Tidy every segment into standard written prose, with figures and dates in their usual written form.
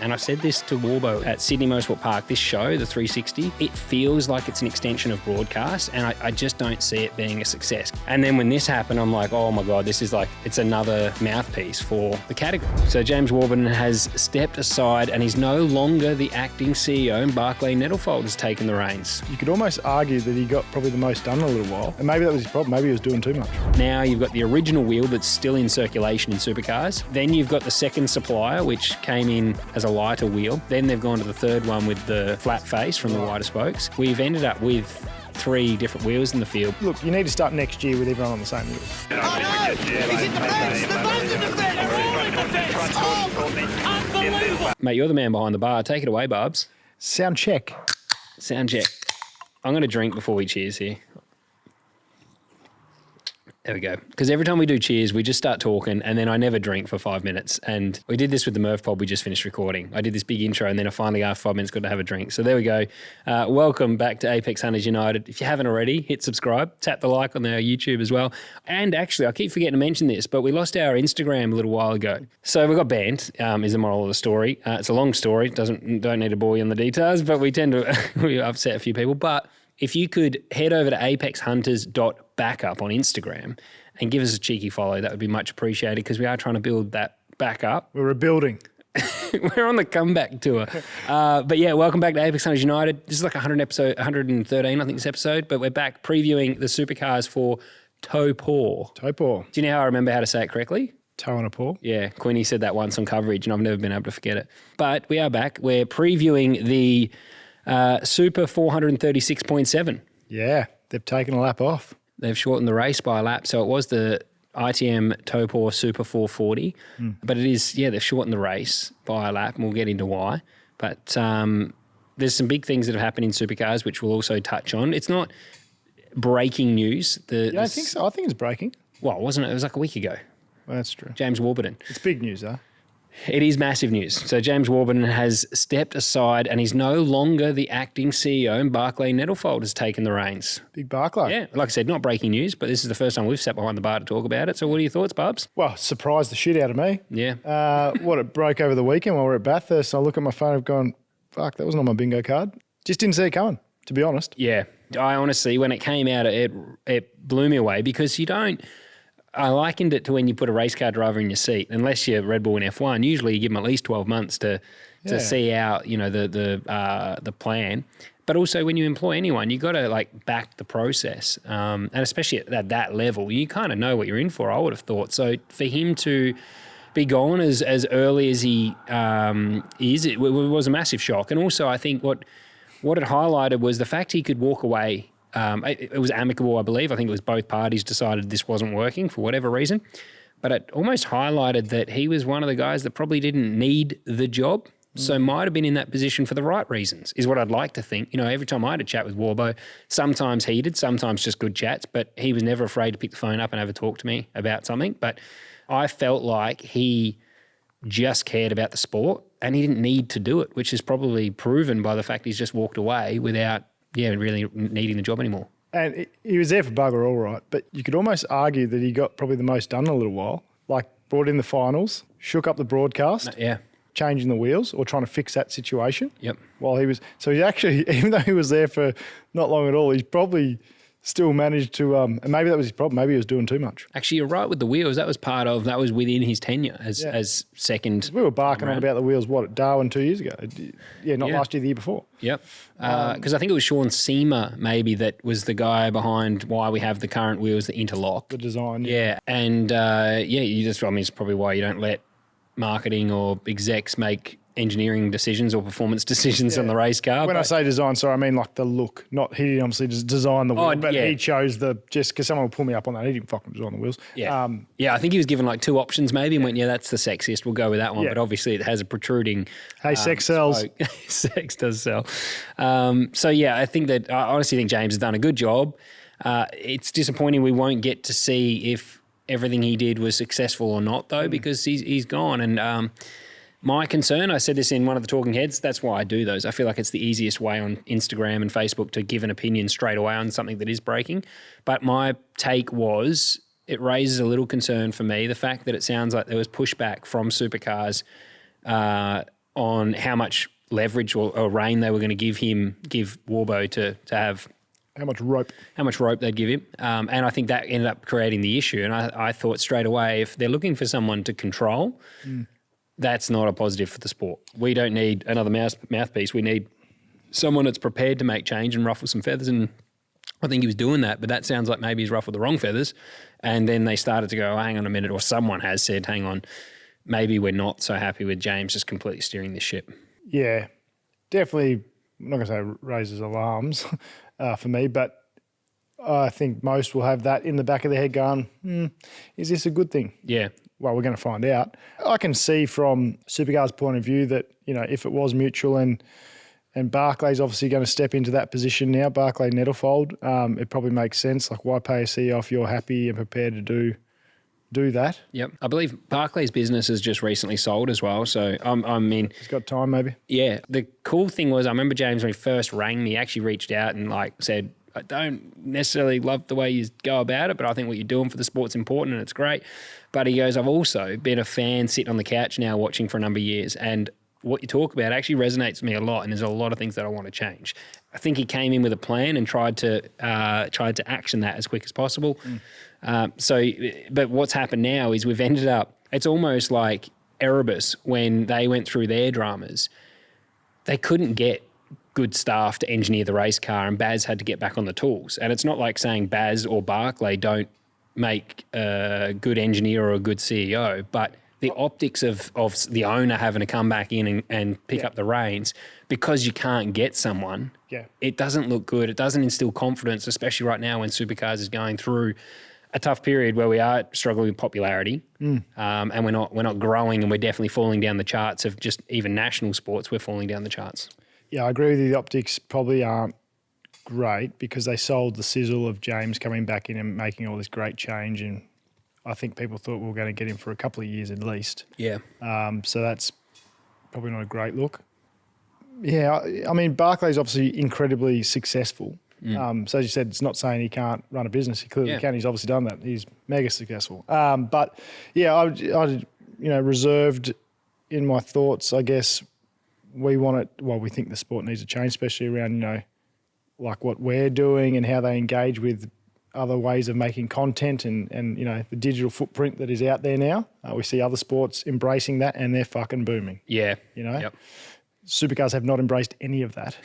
And I said this to Warbo at Sydney Motorsport Park, this show, the 360, it feels like it's an extension of broadcast, and I just don't see it being a success. And then when this happened, I'm like, oh my God, this is like, it's another mouthpiece for the category. So James Warburton has stepped aside and he's no longer the acting CEO, and Barclay Nettlefold has taken the reins. You could almost argue that he got probably the most done in a little while, and maybe that was his problem. Maybe he was doing too much. Now you've got the original wheel that's still in circulation in Supercars. Then you've got the second supplier, which came in as a lighter wheel. Then they've gone to the third one with the flat face from the wider spokes. We've ended up with 3 different wheels in the field. Look, you need to start next year with everyone on the same wheel. Oh no! He's in the fence! They're both in the fence! They're all in the fence! Oh, unbelievable! Mate, you're the man behind the bar. Take it away, Barbs. Sound check. Sound check. I'm going to drink before we cheers here. There we go. Because every time we do cheers, we just start talking and then I never drink for 5 minutes. And we did this with the Murph pod we just finished recording. I did this big intro and then I finally, after 5 minutes, got to have a drink. So there we go. Welcome back to Apex Hunters United. If you haven't already, hit subscribe, tap the like on our YouTube as well. And actually, I keep forgetting to mention this, but we lost our Instagram a little while ago. So we got banned, is the moral of the story. It's a long story. Don't need to bore you on the details, but we tend to we upset a few people. But if you could head over to apexhunters.backup on Instagram and give us a cheeky follow, that would be much appreciated because we are trying to build that back up. We're rebuilding. We're on the comeback tour. But yeah, welcome back to Apex Hunters United. This is like 113, I think, this episode, but we're back previewing the supercars for Taupō. Taupō. Do you know how I remember how to say it correctly? Toe and a paw. Yeah, Queenie said that once on coverage and I've never been able to forget it. But we are back. We're previewing the Super 436.7. Yeah, they've taken a lap off. They've shortened the race by a lap. So it was the ITM Taupō Super 440. But it is, yeah, they've shortened the race by a lap and we'll get into why. But there's some big things that have happened in supercars which we'll also touch on. It's not breaking news. You don't think so? I think it's breaking. Well, wasn't it? It was like a week ago. Well, that's true. James Warburton. It's big news, though. It is massive news. So James Warburton has stepped aside and he's no longer the acting CEO, and Barclay Nettlefold has taken the reins. Big Barclay. Yeah, like I said, not breaking news, but this is the first time we've sat behind the bar to talk about it. So what are your thoughts, Bubs? Well, surprised the shit out of me. Yeah. It broke over the weekend while we were at Bathurst. I look at my phone and gone, fuck, that wasn't on my bingo card. Just didn't see it coming, to be honest. Yeah. I honestly, when it came out, it blew me away because I likened it to when you put a race car driver in your seat. Unless you're Red Bull in F1, usually you give them at least 12 months to see out, the plan. But also when you employ anyone, you got to back the process. And especially at that level, you kind of know what you're in for, I would have thought. So for him to be gone as early as he is, it was a massive shock. And also I think what it highlighted was the fact he could walk away. It was amicable, I believe. I think it was both parties decided this wasn't working for whatever reason. But it almost highlighted that he was one of the guys that probably didn't need the job. So might have been in that position for the right reasons, is what I'd like to think. Every time I had a chat with Warbo, sometimes heated, sometimes just good chats, but he was never afraid to pick the phone up and have a talk to me about something. But I felt like he just cared about the sport and he didn't need to do it, which is probably proven by the fact he's just walked away without really needing the job anymore. And he was there for bugger all right, but you could almost argue that he got probably the most done in a little while, brought in the finals, shook up the broadcast, changing the wheels or trying to fix that situation. Yep. So he actually, even though he was there for not long at all, he's probably still managed to, and maybe that was his problem, maybe he was doing too much. Actually, you're right with the wheels. That was within his tenure as second. We were barking on about the wheels, at Darwin 2 years ago? Last year, the year before. Yep. Because I think it was Sean Seamer maybe that was the guy behind why we have the current wheels that interlock. The design. Yeah. And it's probably why you don't let marketing or execs make engineering decisions or performance decisions on the race car. When I say design, sorry, I mean the look. Not he didn't obviously just design the wheel, but he chose just because someone will pull me up on that. He didn't fucking design the wheels. Yeah, I think he was given 2 options maybe and went, that's the sexiest. We'll go with that one. Yeah. But obviously it has a protruding. Hey, sex sells. Sex does sell. I think that I honestly think James has done a good job. It's disappointing we won't get to see if everything he did was successful or not though, because he's gone and. My concern, I said this in one of the talking heads, that's why I do those. I feel like it's the easiest way on Instagram and Facebook to give an opinion straight away on something that is breaking. But my take was it raises a little concern for me, the fact that it sounds like there was pushback from Supercars on how much leverage or rein they were going to give Warbo to have. How much rope they'd give him. And I think that ended up creating the issue. And I thought straight away, if they're looking for someone to control, that's not a positive for the sport. We don't need another mouthpiece. We need someone that's prepared to make change and ruffle some feathers. And I think he was doing that, but that sounds like maybe he's ruffled the wrong feathers. And then they started to go, oh, hang on a minute, or someone has said, hang on, maybe we're not so happy with James just completely steering this ship. Yeah, definitely, I'm not going to say raises alarms for me, but I think most will have that in the back of their head going, is this a good thing? Yeah. Well, we're going to find out. I can see from Supercars' point of view that, you know, if it was mutual and Barclay's obviously going to step into that position now, Barclay Nettlefold, it probably makes sense. Like, why pay a CEO if you're happy and prepared to do that? Yep. I believe Barclay's business has just recently sold as well. So, I mean... He's got time, maybe. Yeah. The cool thing was, I remember James, when he first rang me, actually reached out and, like, said, I don't necessarily love the way you go about it, but I think what you're doing for the sport's important and it's great. But he goes, I've also been a fan sitting on the couch now watching for a number of years, and what you talk about actually resonates with me a lot, and there's a lot of things that I want to change. I think he came in with a plan and tried to action that as quick as possible. But what's happened now is we've ended up, it's almost like Erebus when they went through their dramas. They couldn't get good staff to engineer the race car, and Baz had to get back on the tools. And it's not like saying Baz or Barclay don't make a good engineer or a good CEO, but the optics of the owner having to come back in and pick up the reins because you can't get someone, it doesn't look good. It doesn't instill confidence, especially right now when Supercars is going through a tough period where we are struggling with popularity and we're not growing, and we're definitely falling down the charts of just even national sports. We're falling down the charts. Yeah, I agree with you. The optics probably aren't great because they sold the sizzle of James coming back in and making all this great change, and I think people thought we were going to get him for a couple of years at least. Yeah. So that's probably not a great look. Yeah, I mean, Barclay's obviously incredibly successful. So as you said, it's not saying he can't run a business. He clearly can. He's obviously done that. He's mega successful. But yeah, I reserved in my thoughts, I guess. We think the sport needs to change, especially around, like what we're doing and how they engage with other ways of making content and the digital footprint that is out there now. We see other sports embracing that, and they're fucking booming. Yeah. Yep. Supercars have not embraced any of that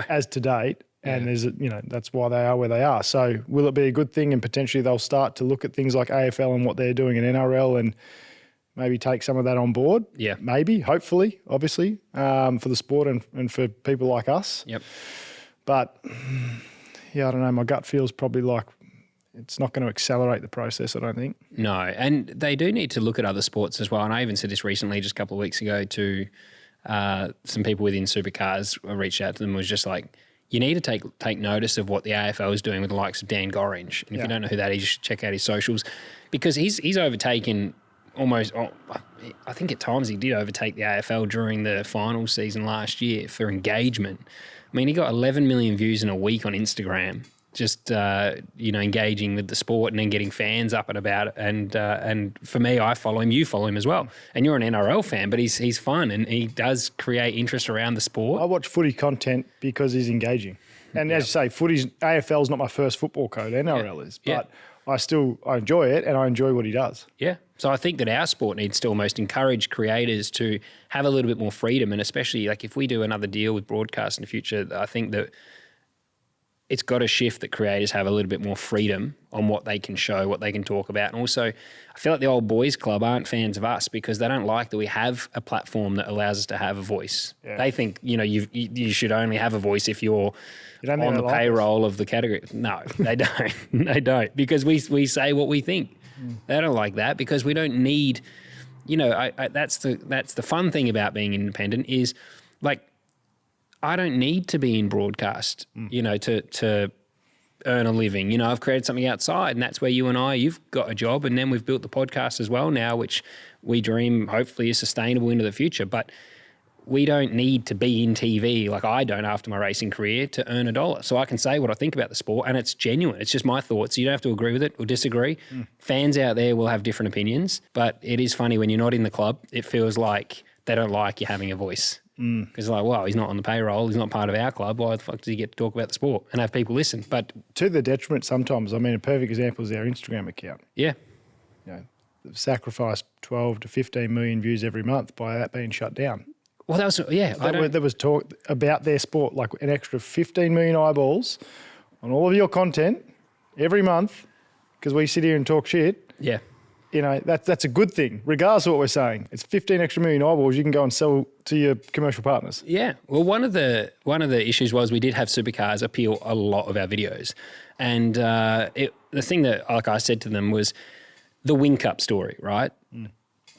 as to date. And there's, that's why they are where they are. So will it be a good thing? And potentially they'll start to look at things like AFL and what they're doing in NRL and maybe take some of that on board. Yeah. Maybe, hopefully, obviously, for the sport and for people like us. Yep. But, yeah, I don't know. My gut feels probably like it's not going to accelerate the process, I don't think. No, and they do need to look at other sports as well. And I even said this recently, just a couple of weeks ago, to some people within Supercars. I reached out to them and was just like, you need to take notice of what the AFL is doing with the likes of Dan Gorringe. And if you don't know who that is, you should check out his socials, because he's overtaken almost, I think at times he did overtake the AFL during the finals season last year for engagement. I mean, he got 11 million views in a week on Instagram, just, engaging with the sport and then getting fans up and about it. And for me, I follow him, you follow him as well. And you're an NRL fan, but he's fun and he does create interest around the sport. I watch footy content because he's engaging. And as you say, AFL is not my first football code, NRL is. But I enjoy it and I enjoy what he does. Yeah. So I think that our sport needs to almost encourage creators to have a little bit more freedom, and especially like if we do another deal with broadcast in the future, I think that it's got to shift that creators have a little bit more freedom on what they can show, what they can talk about. And also, I feel like the old boys club aren't fans of us because they don't like that we have a platform that allows us to have a voice. Yeah. They think, you should only have a voice if you're on the payroll of the category. No, they don't. They don't, because we say what we think. They don't like that because we don't need, that's the fun thing about being independent is like, I don't need to be in broadcast, to earn a living. I've created something outside, and that's where you've got a job, and then we've built the podcast as well now, which we dream hopefully is sustainable into the future. But we don't need to be in TV like I don't after my racing career to earn $1. So I can say what I think about the sport, and it's genuine. It's just my thoughts. You don't have to agree with it or disagree. Fans out there will have different opinions, but it is funny when you're not in the club, it feels like they don't like you having a voice. Because like, well, he's not on the payroll. He's not part of our club. Why the fuck does he get to talk about the sport and have people listen? But to the detriment sometimes. I mean, a perfect example is our Instagram account. Yeah. You know, they've sacrificed 12 to 15 million views every month by that being shut down. Well, that was, yeah. There was talk about their sport, like an extra 15 million eyeballs on all of your content every month because we sit here and talk shit. Yeah. You know, that's a good thing, regardless of what we're saying. It's 15 extra million eyeballs you can go and sell to your commercial partners. Yeah. Well, one of the issues was we did have Supercars appeal a lot of our videos. And the thing that, like I said to them, was the Wing Cup story, right?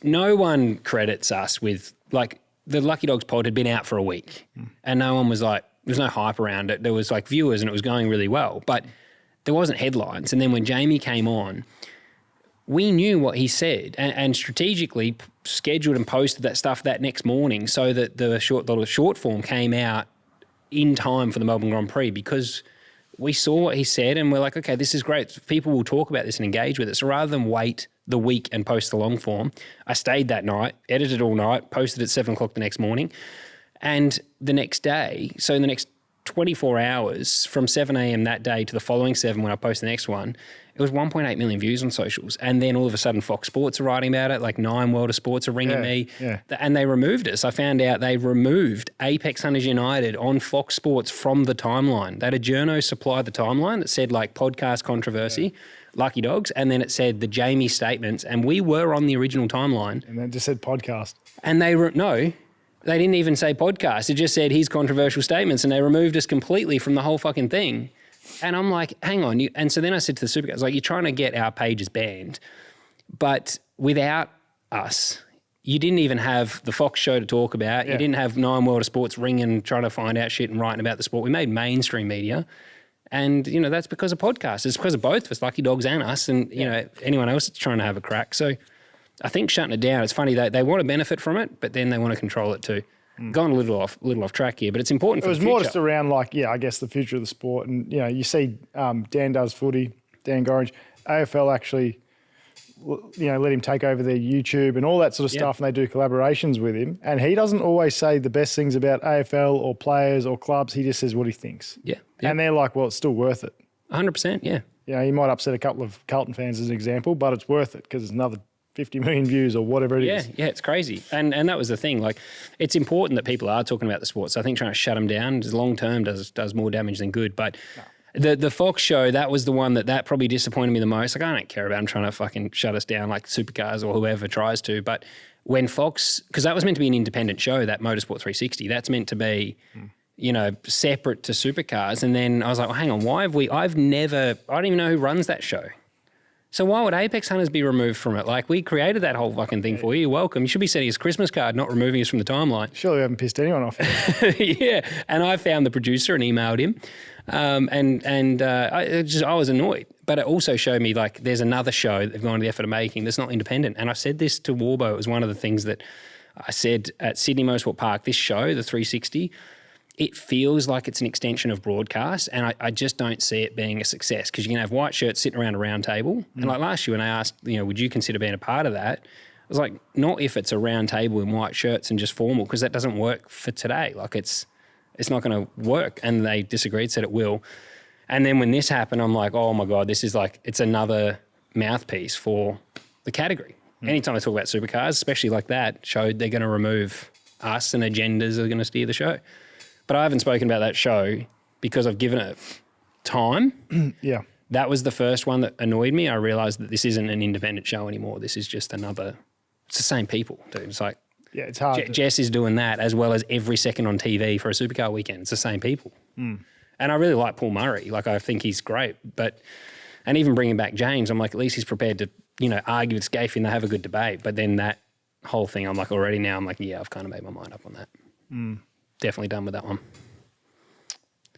No one credits us with, like, the Lucky Dogs pod had been out for a week and no one was like, there's no hype around it. There was like viewers and it was going really well, but there wasn't headlines. And then when Jamie came on, we knew what he said and strategically scheduled and posted that stuff that next morning so that the short form came out in time for the Melbourne Grand Prix because we saw what he said and we're like, okay, this is great. People will talk about this and engage with it. So rather than wait the week and post the long form, I stayed that night, edited all night, posted at 7 o'clock the next morning. And the next day, so in the next 24 hours from 7 a.m. that day to the following 7 when I post the next one, it was 1.8 million views on socials. And then all of a sudden Fox Sports are writing about it, like 9 World of Sports are ringing me. Yeah. And they removed us. I found out they removed Apex Hunters United on Fox Sports from the timeline. They had a journo supply the timeline that said like podcast controversy, Lucky Dogs, and then it said the Jamie statements, and we were on the original timeline. And then it just said podcast. And they didn't even say podcast. It just said his controversial statements, and they removed us completely from the whole fucking thing. And I'm like, hang on. And so then I said to the Supercars, like, you're trying to get our pages banned, but without us, you didn't even have the Fox show to talk about. Yeah. You didn't have 9 World of Sports ringing, trying to find out shit and writing about the sport. We made mainstream media. And, you know, that's because of podcasts. It's because of both of us, Lucky Dogs and us, and, you know, anyone else that's trying to have a crack. So I think shutting it down, it's funny, they want to benefit from it, but then they want to control it too. Gone a little off track here, but it's important for the future. It was more just around, like, I guess the future of the sport. And, you know, you see Dan Does Footy, Dan Gorringe, AFL actually, you know, let him take over their YouTube and all that sort of stuff, and they do collaborations with him. And he doesn't always say the best things about AFL or players or clubs. He just says what he thinks. Yeah. And they're like, well, it's still worth it. 100%, yeah. You know, he might upset a couple of Carlton fans as an example, but it's worth it because it's another 50 million views or whatever it is. Yeah, it's crazy. And that was the thing. Like, it's important that people are talking about the sport. So I think trying to shut them down long term does more damage than good. But the Fox show, that was the one that probably disappointed me the most. Like, I don't care about them trying to fucking shut us down like Supercars or whoever tries to. But when Fox, because that was meant to be an independent show, that Motorsport 360, that's meant to be, you know, separate to Supercars. And then I was like, well, hang on, I don't even know who runs that show. So why would Apex Hunters be removed from it? Like, we created that whole fucking thing for you. You're welcome. You should be sending us a Christmas card, not removing us from the timeline. Surely we haven't pissed anyone off. Yeah. And I found the producer and emailed him. I was annoyed. But it also showed me, like, there's another show that they've gone to the effort of making that's not independent. And I said this to Warburton. It was one of the things that I said at Sydney Motorsport Park, this show, the 360, it feels like it's an extension of broadcast, and I just don't see it being a success because you can have white shirts sitting around a round table. And like last year when I asked, you know, would you consider being a part of that? I was like, not if it's a round table in white shirts and just formal, because that doesn't work for today. Like, it's not going to work. And they disagreed, said it will. And then when this happened, I'm like, oh my God, this is like, it's another mouthpiece for the category. Anytime I talk about supercars, especially like that, showed they're going to remove us and agendas are going to steer the show. But I haven't spoken about that show because I've given it time. Yeah. That was the first one that annoyed me. I realised that this isn't an independent show anymore. This is just another, it's the same people, dude. It's like, yeah, it's hard. Jess is doing that as well as every second on TV for a supercar weekend. It's the same people. And I really like Paul Murray. Like, I think he's great. And even bringing back James, I'm like, at least he's prepared to, you know, argue with Scafie and they have a good debate. But then that whole thing, I'm like, already now, I'm like, yeah, I've kind of made my mind up on that. Definitely done with that one.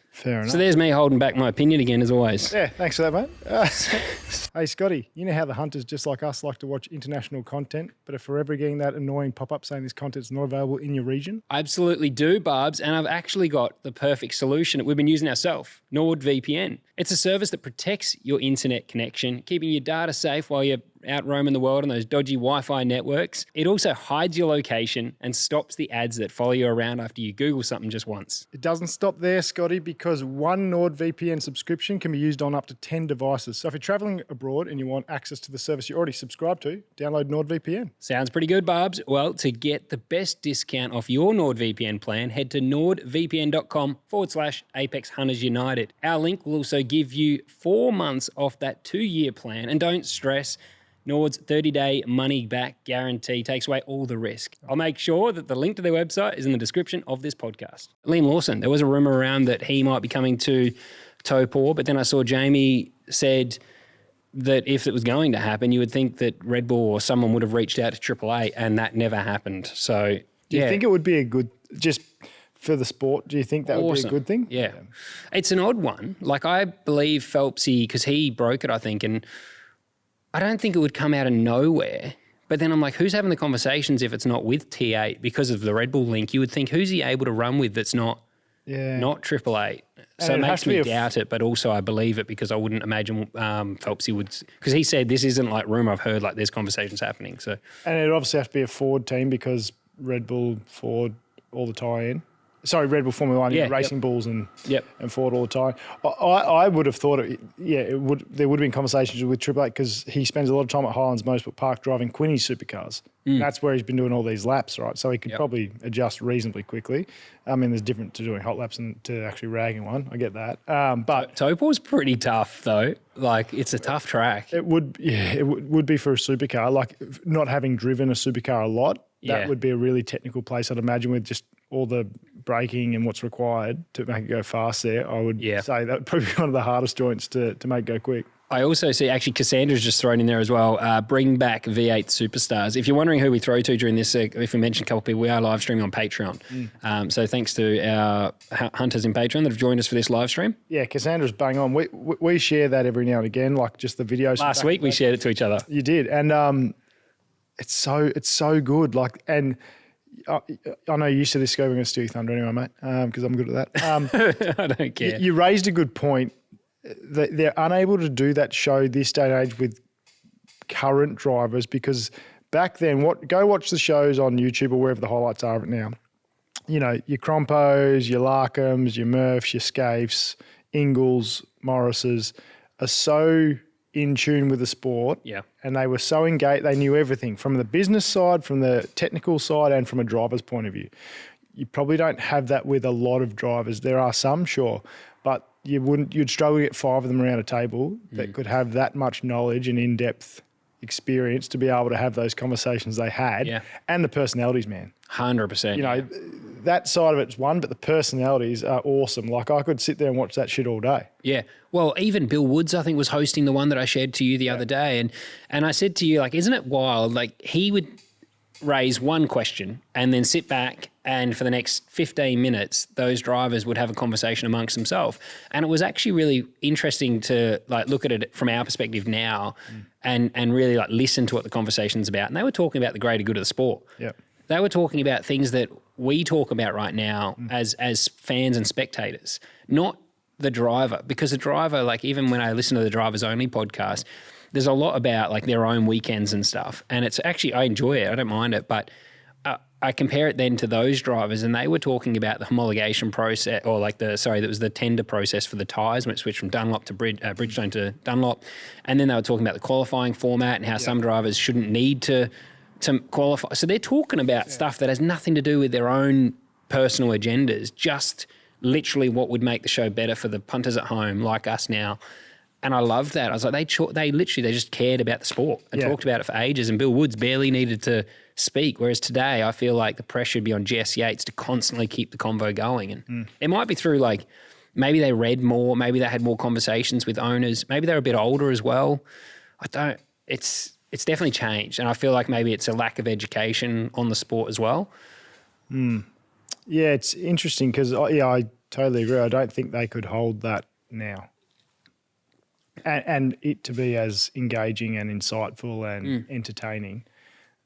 Fair enough. So there's me holding back my opinion again, as always. Yeah, thanks for that, mate. Hey, Scotty, you know how the hunters, just like us, like to watch international content, but are forever getting that annoying pop-up saying this content's not available in your region? I absolutely do, Barbs, and I've actually got the perfect solution that we've been using ourselves, NordVPN. It's a service that protects your internet connection, keeping your data safe while you're out roaming the world on those dodgy Wi-Fi networks. It also hides your location and stops the ads that follow you around after you Google something just once. It doesn't stop there, Scotty, because one NordVPN subscription can be used on up to 10 devices. So if you're traveling abroad and you want access to the service you're already subscribed to, download NordVPN. Sounds pretty good, Barbs. Well, to get the best discount off your NordVPN plan, head to nordvpn.com/Apex Hunters United. Our link will also give you 4 months off that 2-year plan. And don't stress, Nord's 30-day money-back guarantee takes away all the risk. I'll make sure that the link to their website is in the description of this podcast. Liam Lawson, there was a rumour around that he might be coming to Taupō, but then I saw Jamie said that if it was going to happen, you would think that Red Bull or someone would have reached out to Triple A, and that never happened. So, do you think it would be a good, just for the sport, do you think that would be a good thing? Yeah. It's an odd one. Like, I believe Phelpsy, because he broke it, I think, and I don't think it would come out of nowhere. But then I'm like, who's having the conversations if it's not with T8 because of the Red Bull link? You would think, who's he able to run with that's not Triple A? So it makes me doubt it, but also I believe it because I wouldn't imagine Phelpsy would, because he said this isn't like rumour. I've heard like there's conversations happening. So, and it'd obviously have to be a Ford team because Red Bull, Ford, all the tie-in. Sorry, Red Bull Formula 1, Racing Bulls and Ford all the time. I would have thought, there would have been conversations with Triple A because he spends a lot of time at Highlands Motorsport Park driving Quinny's supercars. That's where he's been doing all these laps, right? So he could probably adjust reasonably quickly. I mean, there's different to doing hot laps and to actually ragging one. I get that. But Taupō's pretty tough though. Like, it's a tough track. It would be for a supercar. Like, not having driven a supercar a lot, that would be a really technical place, I'd imagine, with just all the braking and what's required to make it go fast there. I would say that would probably be one of the hardest joints to make go quick. I also see, actually, Cassandra's just thrown in there as well, bring back V8 Superstars. If you're wondering who we throw to during this, if we mention a couple of people, we are live streaming on Patreon. So thanks to our hunters in Patreon that have joined us for this live stream. Yeah, Cassandra's bang on. We share that every now and again, like just the videos. Last week we shared it to each other. You did. And it's so good. Like, and I know you used to this, go, we're going to steal your thunder anyway, mate, because I'm good at that. I don't care. You raised a good point. They're unable to do that show this day and age with current drivers because back then, go watch the shows on YouTube or wherever the highlights are of it now. You know, your Crompos, your Larkhams, your Murphs, your Scafes, Ingalls, Morrises are so in tune with the sport. Yeah. And they were so engaged. They knew everything from the business side, from the technical side, and from a driver's point of view. You probably don't have that with a lot of drivers. There are some, sure, but you'd struggle to get 5 of them around a table that could have that much knowledge and in-depth experience to be able to have those conversations they had, and the personalities, man. 100%. You know, that side of it's one, but the personalities are awesome. Like, I could sit there and watch that shit all day. Yeah. Well, even Bill Woods, I think, was hosting the one that I shared to you the other day. And I said to you, like, isn't it wild? Like, he would raise one question and then sit back, and for the next 15 minutes, those drivers would have a conversation amongst themselves. And it was actually really interesting to like look at it from our perspective now and really like listen to what the conversation's about. And they were talking about the greater good of the sport. Yeah. They were talking about things that we talk about right now as fans and spectators, not the driver. Because the driver, like even when I listen to the Drivers Only podcast, there's a lot about like their own weekends and stuff. And it's actually, I enjoy it. I don't mind it. But I compare it then to those drivers, and they were talking about the homologation process, or like that was the tender process for the tyres when it switched from Dunlop to Bridgestone to Dunlop. And then they were talking about the qualifying format and how some drivers shouldn't need to qualify. So they're talking about stuff that has nothing to do with their own personal agendas, just literally what would make the show better for the punters at home like us now. And I love that. I was like, they just cared about the sport and talked about it for ages. And Bill Woods barely needed to speak. Whereas today, I feel like the pressure would be on Jess Yates to constantly keep the convo going. And it might be through like, maybe they read more, maybe they had more conversations with owners, maybe they're a bit older as well. It's definitely changed. And I feel like maybe it's a lack of education on the sport as well. Yeah, it's interesting because, I totally agree. I don't think they could hold that now. And it to be as engaging and insightful and entertaining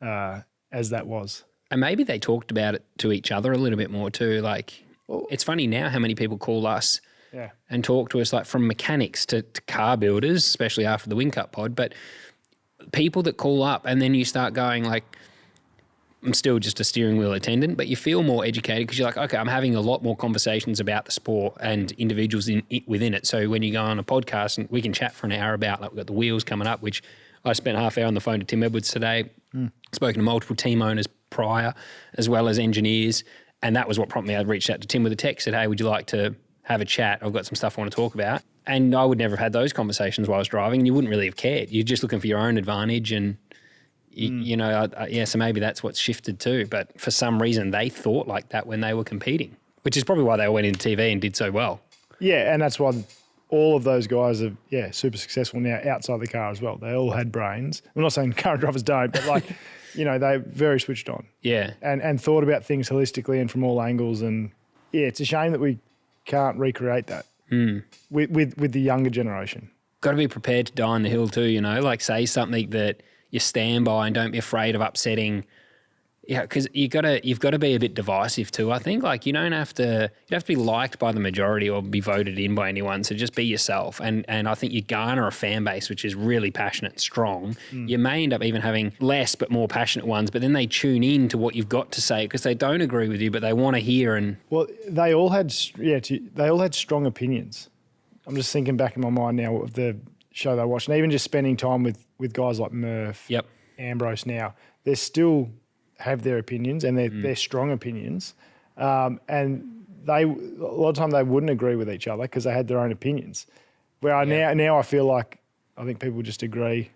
as that was. And maybe they talked about it to each other a little bit more too. Like, it's funny now how many people call us and talk to us, like from mechanics to car builders, especially after the Wing Cup pod, but people that call up and then you start going like, I'm still just a steering wheel attendant, but you feel more educated because you're like, okay, I'm having a lot more conversations about the sport and individuals within it. So when you go on a podcast and we can chat for an hour about, like, we've got the wheels coming up, which I spent half hour on the phone to Tim Edwards today, spoken to multiple team owners prior, as well as engineers. And that was what prompted me. I reached out to Tim with a text, said, hey, would you like to have a chat? I've got some stuff I want to talk about. And I would never have had those conversations while I was driving, and you wouldn't really have cared. You're just looking for your own advantage and, you know, so maybe that's what's shifted too. But for some reason, they thought like that when they were competing, which is probably why they went into TV and did so well. Yeah, and that's why all of those guys are, super successful now outside the car as well. They all had brains. I'm not saying current drivers don't, but like, you know, they're very switched on. Yeah. And thought about things holistically and from all angles. And, it's a shame that we can't recreate that with the younger generation. Got to be prepared to die on the hill too, you know, like say something that you stand by and don't be afraid of upsetting. Yeah, because you've got to be a bit divisive too, I think. Like you have to be liked by the majority or be voted in by anyone. So just be yourself. And I think you garner a fan base which is really passionate and strong. You may end up even having less but more passionate ones, but then they tune in to what you've got to say because they don't agree with you, but they want to hear. And well, they all had strong opinions. I'm just thinking back in my mind now of the show they watched, and even just spending time with guys like Murph, Ambrose now, they're still have their opinions and they're strong opinions. And a lot of time they wouldn't agree with each other because they had their own opinions. Where now I feel like I think people just agree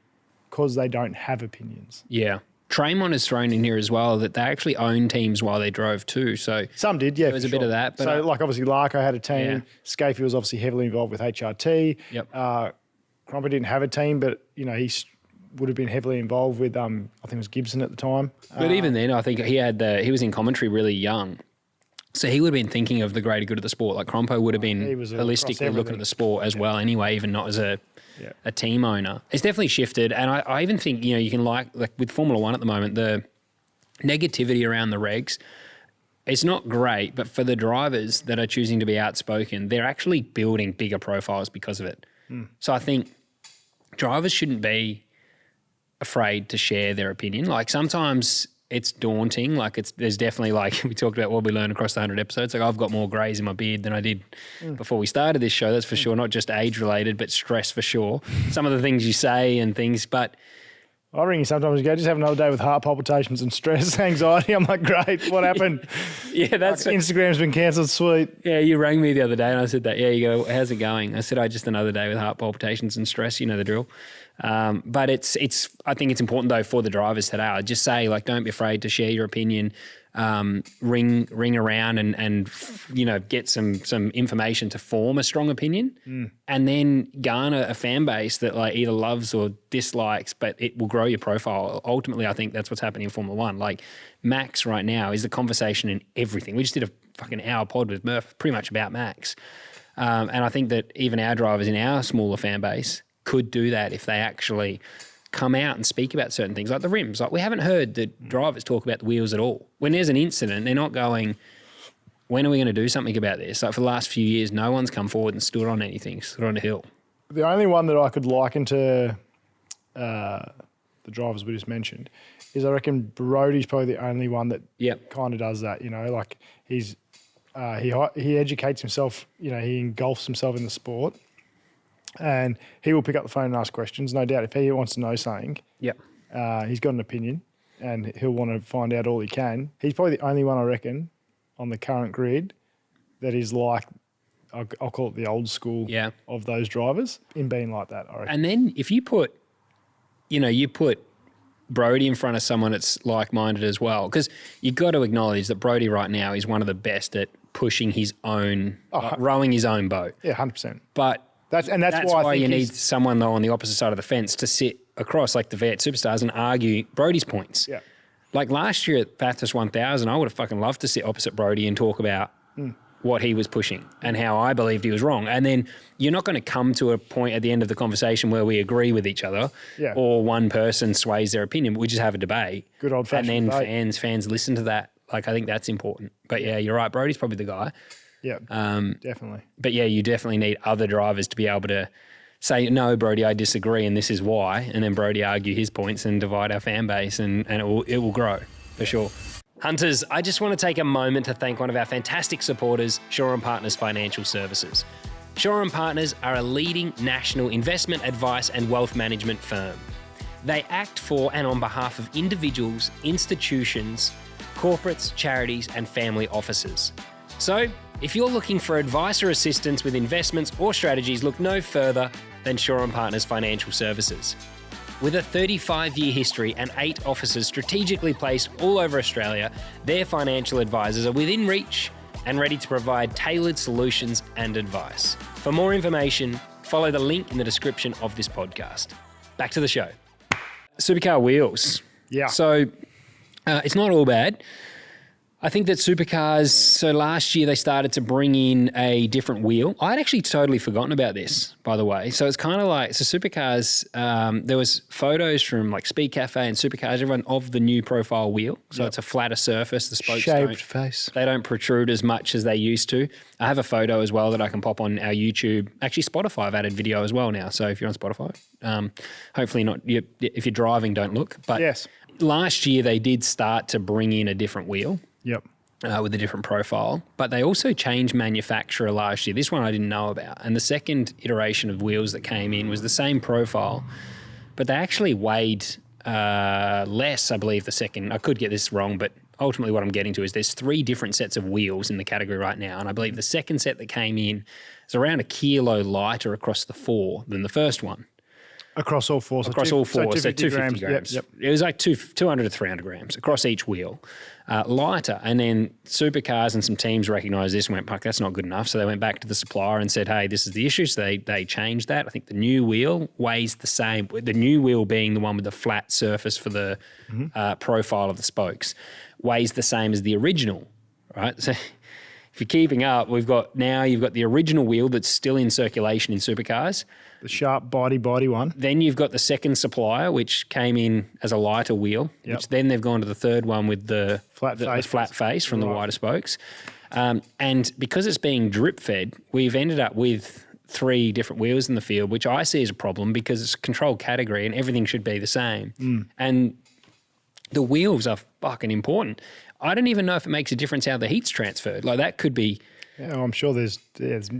because they don't have opinions. Yeah. Traymon has thrown in here as well that they actually owned teams while they drove too. So some did, there was a bit of that. But so like obviously Larko had a team. Yeah. Scafie was obviously heavily involved with HRT. Yep. Cromper didn't have a team, but he would have been heavily involved with, I think it was Gibson at the time. But even then, I think he was in commentary really young. So he would have been thinking of the greater good of the sport. Like Crompo would have been holistically looking at the sport as well anyway, even not as a team owner. It's definitely shifted. And I even think, you can like with Formula One at the moment, the negativity around the regs, it's not great, but for the drivers that are choosing to be outspoken, they're actually building bigger profiles because of it. So I think drivers shouldn't be afraid to share their opinion. Like sometimes it's daunting. Like there's definitely like we talked about what we learned across the 100 episodes. Like I've got more greys in my beard than I did before we started this show. That's for sure. Not just age related, but stress for sure. Some of the things you say and things, but I ring you sometimes and go, just have another day with heart palpitations and stress, anxiety. I'm like, great, what happened? That's Instagram's been cancelled, sweet. Yeah, you rang me the other day and I said that. Yeah, you go, how's it going? I said, just another day with heart palpitations and stress. You know the drill. But it's. I think it's important though for the drivers today. I just say like, don't be afraid to share your opinion. Ring around and get some information to form a strong opinion, and then garner a fan base that like either loves or dislikes, but it will grow your profile. Ultimately, I think that's what's happening in Formula One. Like Max right now is the conversation in everything. We just did a fucking hour pod with Murph, pretty much about Max, and I think that even our drivers in our smaller fan base could do that if they actually come out and speak about certain things like the rims. Like we haven't heard the drivers talk about the wheels at all. When there's an incident, they're not going, when are we going to do something about this? Like for the last few years, no one's come forward and stood on anything, stood on a hill. The only one that I could liken to the drivers we just mentioned is I reckon Brody's probably the only one that kind of does that, like he's he educates himself, he engulfs himself in the sport. And he will pick up the phone and ask questions, no doubt. If he wants to know something, he's got an opinion and he'll want to find out all he can. He's probably the only one, I reckon, on the current grid that is like, I'll call it the old school of those drivers in being like that, I reckon. And then if you put, you put Brody in front of someone that's like-minded as well, because you've got to acknowledge that Brody right now is one of the best at pushing his own, rowing his own boat. Yeah, 100%. But that's why you need someone though on the opposite side of the fence to sit across like the V8 Superstars and argue Brody's points. Yeah. Like last year at Bathurst 1000, I would have fucking loved to sit opposite Brody and talk about what he was pushing and how I believed he was wrong. And then you're not going to come to a point at the end of the conversation where we agree with each other or one person sways their opinion, but we just have a debate. Good old-fashioned debate. And then debate. fans listen to that. Like I think that's important. But yeah, you're right. Brody's probably the guy. Yeah, definitely. But yeah, you definitely need other drivers to be able to say, no, Brody, I disagree and this is why. And then Brody argue his points and divide our fan base and it will grow for sure. Hunters, I just want to take a moment to thank one of our fantastic supporters, Shaw & Partners Financial Services. Shaw & Partners are a leading national investment advice and wealth management firm. They act for and on behalf of individuals, institutions, corporates, charities, and family offices. So, if you're looking for advice or assistance with investments or strategies, look no further than Shaw & Partners Financial Services. With a 35-year history and 8 offices strategically placed all over Australia, their financial advisors are within reach and ready to provide tailored solutions and advice. For more information, follow the link in the description of this podcast. Back to the show. Supercar wheels. Yeah. So it's not all bad. I think that Supercars, so last year they started to bring in a different wheel. I'd actually totally forgotten about this, by the way. So it's kind of like, so Supercars, there was photos from like Speed Cafe and Supercars, everyone of the new profile wheel. So it's a flatter surface. The spokes shaved face. They don't protrude as much as they used to. I have a photo as well that I can pop on our YouTube. Actually, Spotify, I've added video as well now. So if you're on Spotify, hopefully not, if you're driving, don't look. But yes. Last year they did start to bring in a different wheel. Yep. With a different profile. But they also changed manufacturer last year. This one I didn't know about. And the second iteration of wheels that came in was the same profile, but they actually weighed less, I believe, the second. I could get this wrong, but ultimately what I'm getting to is there's 3 different sets of wheels in the category right now. And I believe the second set that came in is around 1 kilo lighter across the 4 than the first one. Across all 4. Across all 4, so 250 grams. Yep. It was like 200 to 300 grams across each wheel. Lighter. And then Supercars and some teams recognised this and went, "Puck, that's not good enough." So they went back to the supplier and said, "Hey, this is the issue." So they changed that. I think the new wheel weighs the same. The new wheel being the one with the flat surface for the profile of the spokes, weighs the same as the original, right? So if you're keeping up, you've got the original wheel that's still in circulation in Supercars. The sharp body one. Then you've got the second supplier, which came in as a lighter wheel, which then they've gone to the third one with the flat face from the wider spokes. And because it's being drip fed, we've ended up with 3 different wheels in the field, which I see as a problem because it's a controlled category and everything should be the same. And the wheels are fucking important. I don't even know if it makes a difference how the heat's transferred. Like that could be... Yeah, I'm sure there's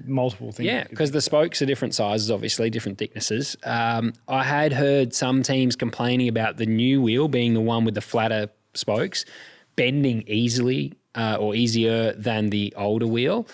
multiple things. Yeah, because the spokes are different sizes, obviously, different thicknesses. I had heard some teams complaining about the new wheel being the one with the flatter spokes, bending easily or easier than the older wheel.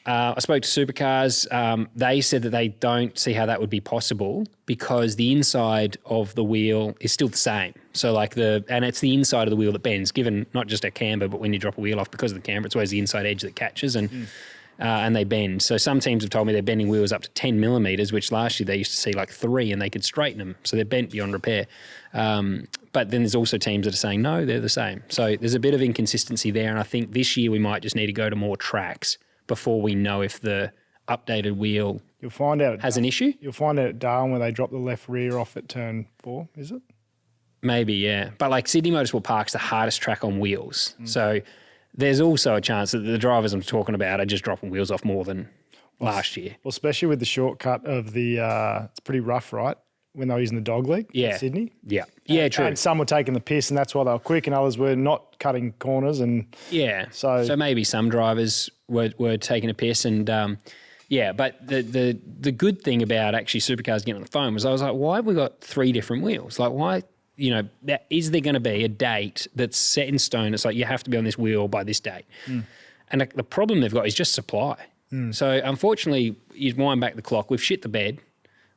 I spoke to Supercars. They said that they don't see how that would be possible because the inside of the wheel is still the same. So and it's the inside of the wheel that bends, given not just a camber, but when you drop a wheel off because of the camber, it's always the inside edge that catches and they bend. So some teams have told me they're bending wheels up to 10 millimeters, which last year they used to see like 3 and they could straighten them. So they're bent beyond repair. But then there's also teams that are saying, no, they're the same. So there's a bit of inconsistency there. And I think this year we might just need to go to more tracks before we know if the updated wheel has an issue. You'll find out at Darwin where they drop the left rear off at turn 4, is it? Maybe, yeah. But like Sydney Motorsport Park's the hardest track on wheels. So there's also a chance that the drivers I'm talking about are just dropping wheels off more than last year. Well, especially with the shortcut of the, it's pretty rough, right? When they were using the dog leg in Sydney. Yeah. Yeah, true. And some were taking the piss and that's why they were quick and others were not cutting corners. And so maybe some drivers were taking a piss and but the good thing about actually Supercars getting on the phone was I was like, why have we got 3 different wheels? Like why, is there going to be a date that's set in stone? It's like you have to be on this wheel by this date. And the problem they've got is just supply. So unfortunately, you wind back the clock, we've shit the bed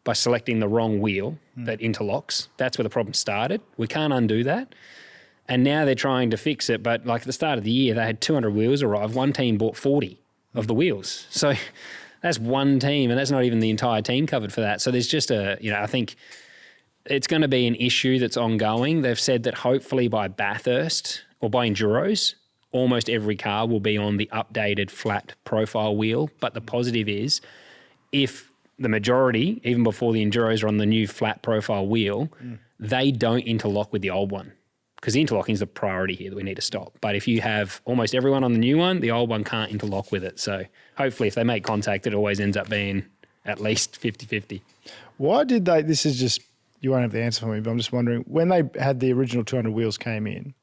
by selecting the wrong wheel that interlocks. That's where the problem started. We can't undo that. And now they're trying to fix it. But like at the start of the year, they had 200 wheels arrive. One team bought 40 of the wheels. So that's one team, and that's not even the entire team covered for that. So there's just I think it's going to be an issue that's ongoing. They've said that hopefully by Bathurst or by Enduros, almost every car will be on the updated flat profile wheel. But the positive is if the majority, even before the Enduros are on the new flat profile wheel, they don't interlock with the old one. because interlocking is the priority here that we need to stop. But if you have almost everyone on the new one, the old one can't interlock with it. So hopefully if they make contact, it always ends up being at least 50-50. Why did they, this is just, you won't have the answer for me, but I'm just wondering, when they had the original 200 wheels came in,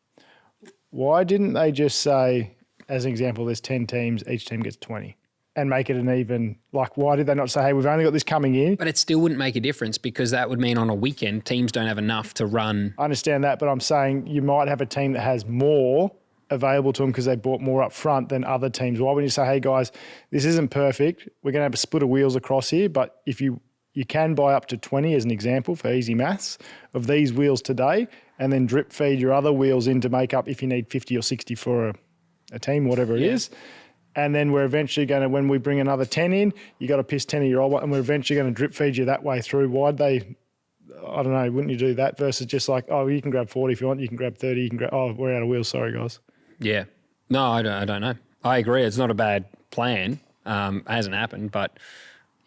why didn't they just say, as an example, there's 10 teams, each team gets 20? And make it an even, like, why did they not say, hey, we've only got this coming in? But it still wouldn't make a difference because that would mean on a weekend, teams don't have enough to run. I understand that, but I'm saying you might have a team that has more available to them because they bought more up front than other teams. Why wouldn't you say, hey, guys, this isn't perfect. We're going to have a split of wheels across here, but if you can buy up to 20 as an example for easy maths of these wheels today and then drip feed your other wheels in to make up if you need 50 or 60 for a team, whatever it is. And then we're eventually going to, when we bring another 10 in, you got to piss 10 of your old one, and we're eventually going to drip feed you that way through. Why'd they, I don't know, wouldn't you do that versus just like, oh, you can grab 40 if you want, you can grab 30, you can grab, oh, we're out of wheels, sorry, guys. Yeah. No, I don't know. I agree. It's not a bad plan. It hasn't happened, but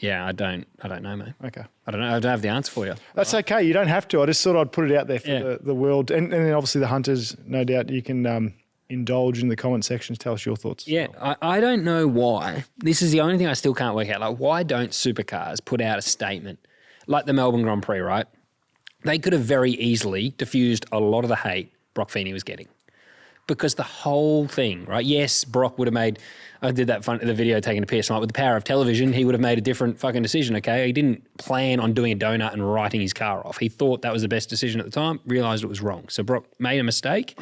yeah, I don't know, mate. Okay. I don't know. I don't have the answer for you. That's okay. You don't have to. I just thought I'd put it out there for the world. And then obviously the hunters, no doubt you can indulge in the comment sections. Tell us your thoughts. Yeah, I don't know why. This is the only thing I still can't work out. Like, why don't Supercars put out a statement like the Melbourne Grand Prix, right? They could have very easily diffused a lot of the hate Brock Feeney was getting. Because the whole thing, right? Yes, Brock would have made, I did that the video taking a piss, like with the power of television, he would have made a different fucking decision, okay? He didn't plan on doing a donut and writing his car off. He thought that was the best decision at the time, realised it was wrong. So Brock made a mistake.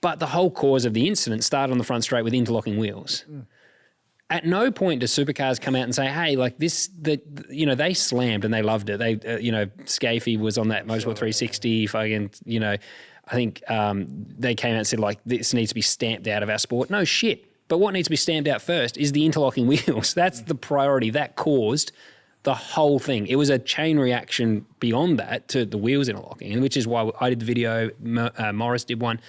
But the whole cause of the incident started on the front straight with interlocking wheels. At no point does Supercars come out and say, hey, like this, they slammed and they loved it. They, Scafey was on that Motorsport 360, fucking, I think they came out and said, like, this needs to be stamped out of our sport. No shit. But what needs to be stamped out first is the interlocking wheels. That's the priority. That caused the whole thing. It was a chain reaction beyond that to the wheels interlocking, which is why I did the video, Morris did one.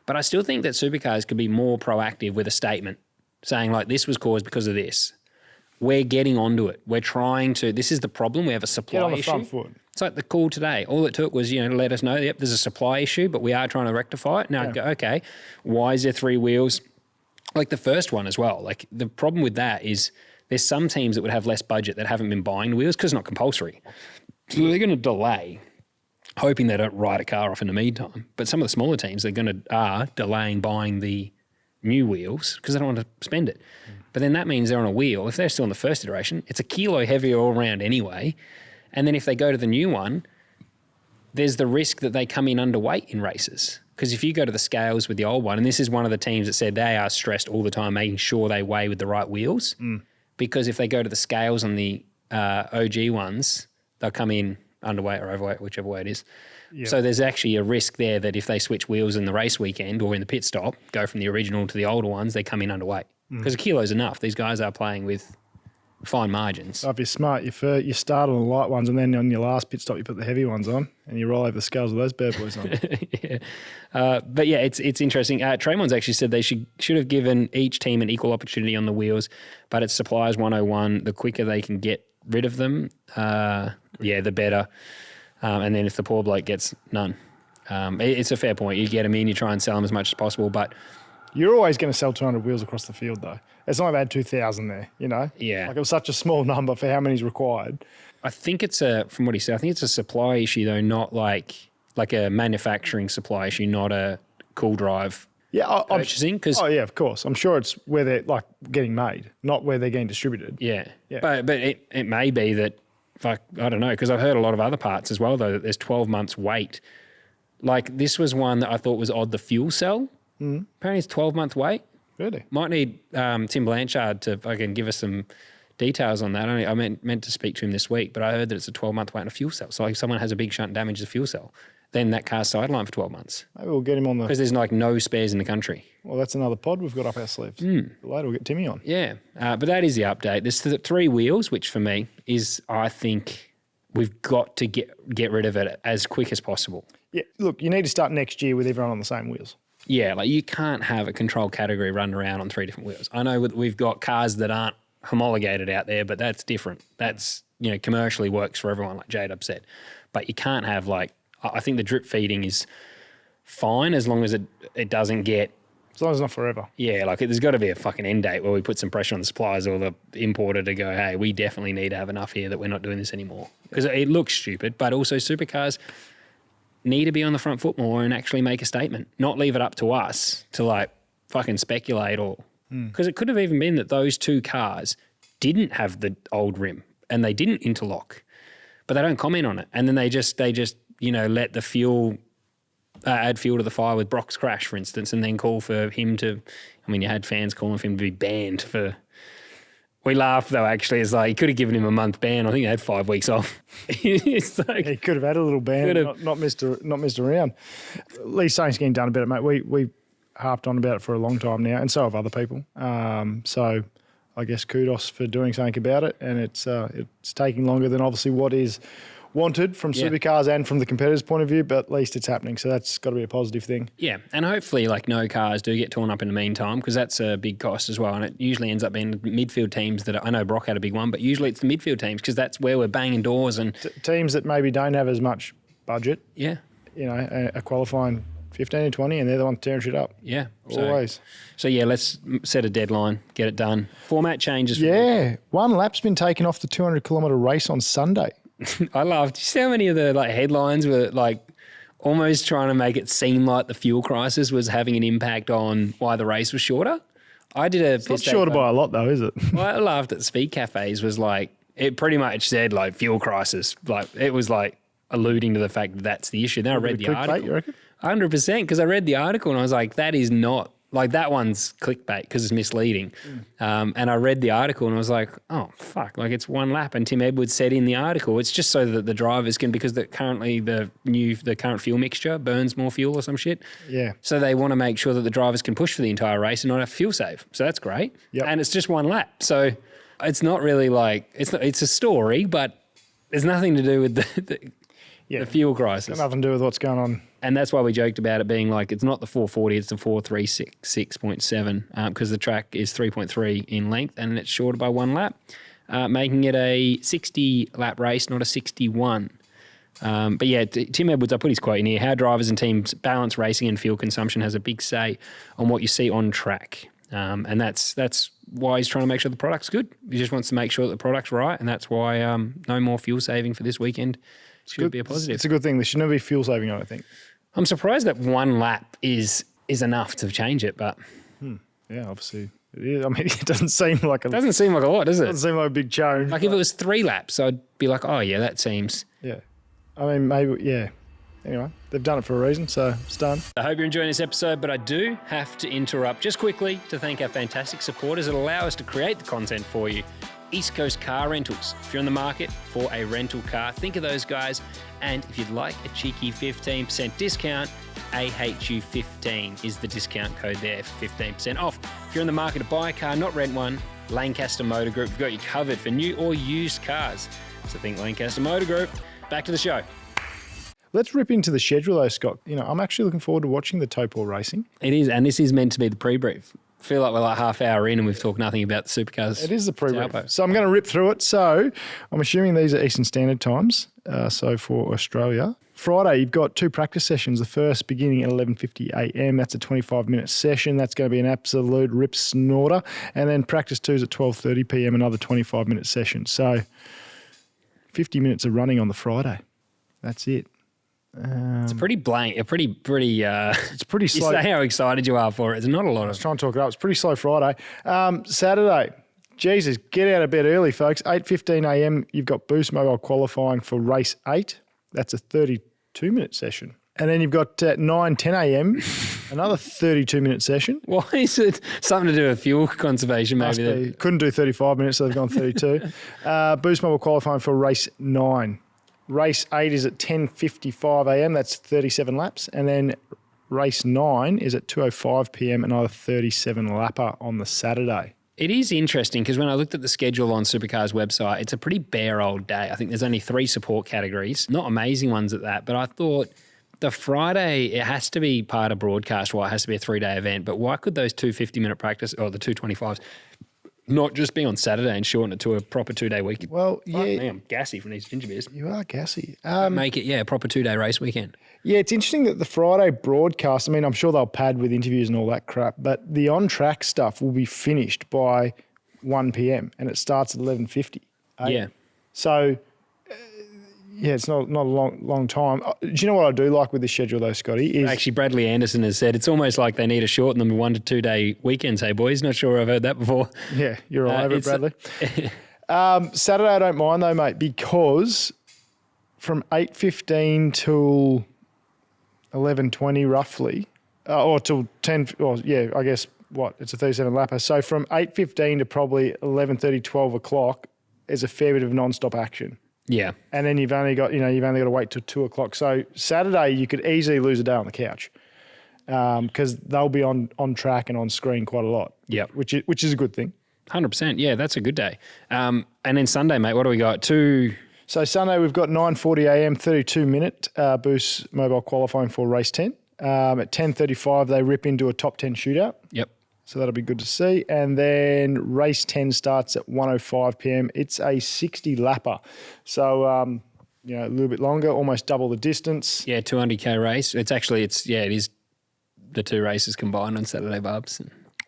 But I still think that Supercars could be more proactive with a statement saying, like, this was caused because of this. We're getting onto it. We're trying to, this is the problem. We have a supply issue. Get on the front foot. It's like the call today. All it took was, to let us know, yep, there's a supply issue, but we are trying to rectify it. Now I'd go, okay, why is there 3 wheels? Like the first one as well. Like the problem with that is there's some teams that would have less budget that haven't been buying wheels because it's not compulsory. So they're going to delay, hoping they don't write a car off in the meantime. But some of the smaller teams, are delaying buying the new wheels because they don't want to spend it. But then that means they're on a wheel. If they're still in the first iteration, it's a kilo heavier all around anyway. And then if they go to the new one, there's the risk that they come in underweight in races. Because if you go to the scales with the old one, and this is one of the teams that said they are stressed all the time, making sure they weigh with the right wheels. Because if they go to the scales on the OG ones, they'll come in underweight or overweight, whichever way it is. Yep. So there's actually a risk there that if they switch wheels in the race weekend or in the pit stop, go from the original to the older ones, they come in underweight. Because a kilo's enough. These guys are playing with fine margins. So if you're smart, you start on the light ones and then on your last pit stop you put the heavy ones on and you roll over the scales with those bad boys on. But yeah, it's interesting. Traymon's actually said they should have given each team an equal opportunity on the wheels, but it's suppliers 101. The quicker they can get rid of them, the better. And then if the poor bloke gets none. It's a fair point. You get them in, you try and sell them as much as possible, but you're always going to sell 200 wheels across the field, though. It's not like they had 2,000 there, Yeah. Like it was such a small number for how many's required. I think from what he said, I think it's a supply issue, though, not like a manufacturing supply issue, not a cool drive purchasing. Yeah, of course. I'm sure it's where they're like getting made, not where they're getting distributed. Yeah. But it may be that, I don't know, because I've heard a lot of other parts as well, though, that there's 12 months wait. Like this was one that I thought was odd, the fuel cell. Apparently it's 12-month wait. Really? Might need Tim Blanchard to fucking give us some details on that. I meant to speak to him this week, but I heard that it's a 12-month wait on a fuel cell. So like if someone has a big shunt and damages the fuel cell, then that car's sidelined for 12 months. Maybe we'll get him on the... Because there's like no spares in the country. Well, that's another pod we've got up our sleeves. Later we'll get Timmy on. Yeah, but that is the update. There's 3 wheels, which for me is, I think, we've got to get rid of it as quick as possible. Yeah, look, you need to start next year with everyone on the same wheels. Yeah, like you can't have a control category running around on 3 different wheels. I know we've got cars that aren't homologated out there, but that's different. That's, commercially works for everyone, like J-Dub said. But you can't have I think the drip feeding is fine as long as it doesn't get. As long as it's not forever. Yeah, like there's got to be a fucking end date where we put some pressure on the suppliers or the importer to go, hey, we definitely need to have enough here that we're not doing this anymore. Because it looks stupid, but also supercars need to be on the front foot more and actually make a statement, not leave it up to us to like fucking speculate or because it could have even been that those two cars didn't have the old rim and they didn't interlock, but they don't comment on it. And then they just let the fuel add fuel to the fire with Brock's crash, for instance, and then call for him to. I mean, you had fans calling for him to be banned for. We laughed though. Actually, it's like he could have given him a month ban. I think they had 5 weeks off. It's like, he could have had a little ban, not missed around. Lee's saying it's getting done about it, mate. We harped on about it for a long time now, and so have other people. So I guess kudos for doing something about it, and it's taking longer than obviously what is wanted from supercars and from the competitors' point of view, but at least it's happening. So that's got to be a positive thing. Yeah, and hopefully like no cars do get torn up in the meantime because that's a big cost as well. And it usually ends up being midfield teams that I know Brock had a big one, but usually it's the midfield teams because that's where we're banging doors and teams that maybe don't have as much budget. Yeah, are qualifying 15 and 20, and they're the ones tearing shit up. Yeah, always. So let's set a deadline, get it done. Format changes. Yeah, one lap's been taken off the 200-kilometre race on Sunday. I laughed. You see how many of the like headlines were like almost trying to make it seem like the fuel crisis was having an impact on why the race was shorter? I did a. It's not shorter by a lot though, is it? Well, I laughed at Speed Cafes was like it pretty much said like fuel crisis. Like it was like alluding to the fact that that's the issue. Then I read the article. You reckon? 100% because I read the article and I was like, that is not. Like that one's clickbait because it's misleading. And I read the article and I was like, oh, fuck, like it's one lap. And Tim Edwards said in the article, it's just so that the drivers can, because currently the current fuel mixture burns more fuel or some shit. Yeah. So they want to make sure that the drivers can push for the entire race and not have fuel save. So that's great. Yep. And it's just one lap. So it's not really like, it's a story, but there's nothing to do with the fuel crisis. Got nothing to do with what's going on. And that's why we joked about it being like it's not the 440, it's the 436.7 because the track is 3.3 in length and it's shorter by one lap, making it a 60-lap race, not a 61. But yeah, Tim Edwards, I put his quote in here, how drivers and teams balance racing and fuel consumption has a big say on what you see on track. And that's why he's trying to make sure the product's good. He just wants to make sure that the product's right, and that's why no more fuel saving for this weekend. Should be a positive. It's a good thing. There should never be fuel saving, I don't think. I'm surprised that one lap is enough to change it, but yeah, obviously it is. I mean, it doesn't seem like a lot, does it? Doesn't seem like a big change. Like if it was 3 laps, I'd be like, oh yeah, that seems. Yeah, I mean maybe Anyway, they've done it for a reason, so it's done. I hope you're enjoying this episode, but I do have to interrupt just quickly to thank our fantastic supporters that allow us to create the content for you. East Coast Car Rentals. If you're in the market for a rental car, think of those guys. And if you'd like a cheeky 15% discount, AHU15 is the discount code there for 15% off. If you're in the market to buy a car, not rent one, Lancaster Motor Group, we've got you covered for new or used cars. So think Lancaster Motor Group. Back to the show. Let's rip into the schedule though, Scott. I'm actually looking forward to watching the Taupō racing. It is, and this is meant to be the pre-brief. I feel like we're like half hour in and we've talked nothing about the Supercars. It is the pre-brief. So I'm going to rip through it. So I'm assuming these are Eastern Standard Times. So for Australia. Friday, you've got 2 practice sessions. The first beginning at 11:50 a.m. That's a 25-minute session. That's going to be an absolute rip snorter. And then practice 2 is at 12:30 p.m. Another 25-minute session. So 50 minutes of running on the Friday. That's it. It's a pretty blank, it's pretty it's pretty slow. You say how excited you are for it. It's not a lot of. I was trying to talk it up. It's pretty slow Friday. Saturday, Jesus, get out of bed early, folks. 8:15 a.m. You've got Boost Mobile qualifying for race 8. That's a 32-minute session. And then you've got 9:10 a.m. another 32-minute session. Why is it something to do with fuel conservation? Maybe couldn't do 35 minutes, so they've gone 32. Boost Mobile qualifying for race 9. Race 8 is at 10:55 a.m. That's 37 laps. And then race 9 is at 2:05 p.m. Another 37 lapper on the Saturday. It is interesting because when I looked at the schedule on Supercars' website, it's a pretty bare old day. I think there's only 3 support categories. Not amazing ones at that, but I thought the Friday, it has to be part of broadcast. Why it has to be a 3-day event. But why could those 2 50-minute practice or the 2 25s not just be on Saturday and shorten it to a proper 2-day weekend. Well, yeah. Man, I'm gassy from these ginger beers. You are gassy. Make it, a proper 2-day race weekend. Yeah, it's interesting that the Friday broadcast, I mean, I'm sure they'll pad with interviews and all that crap, but the on-track stuff will be finished by 1 p.m. and it starts at 11:50. Yeah. So, it's not a long time. Do you know what I do like with this schedule though, Scotty? Actually, Bradley Anderson has said it's almost like they need to shorten them to 1 to 2 day weekends. Hey, boys, not sure I've heard that before. Yeah, you're all over it, Bradley. Saturday I don't mind though, mate, because from 8:15 till 11:20 roughly, or till 10, I guess it's a 37 lapper. So from 8:15 to probably 11:30, 12 o'clock is a fair bit of non-stop action. Yeah. And then you've only got to wait till 2 o'clock. So Saturday you could easily lose a day on the couch because they'll be on track and on screen quite a lot. Yeah. Which is a good thing. 100%. Yeah, that's a good day. And then Sunday, mate, what do we got? So Sunday we've got 9:40 a.m. 32-minute Boost mobile qualifying for race 10. At 10:35 they rip into a top 10 shootout. Yep. So that'll be good to see. And then race 10 starts at 1:05 p.m. It's a 60 lapper. So, a little bit longer, almost double the distance. Yeah, 200K race. It is the two races combined on Saturday, Bubs.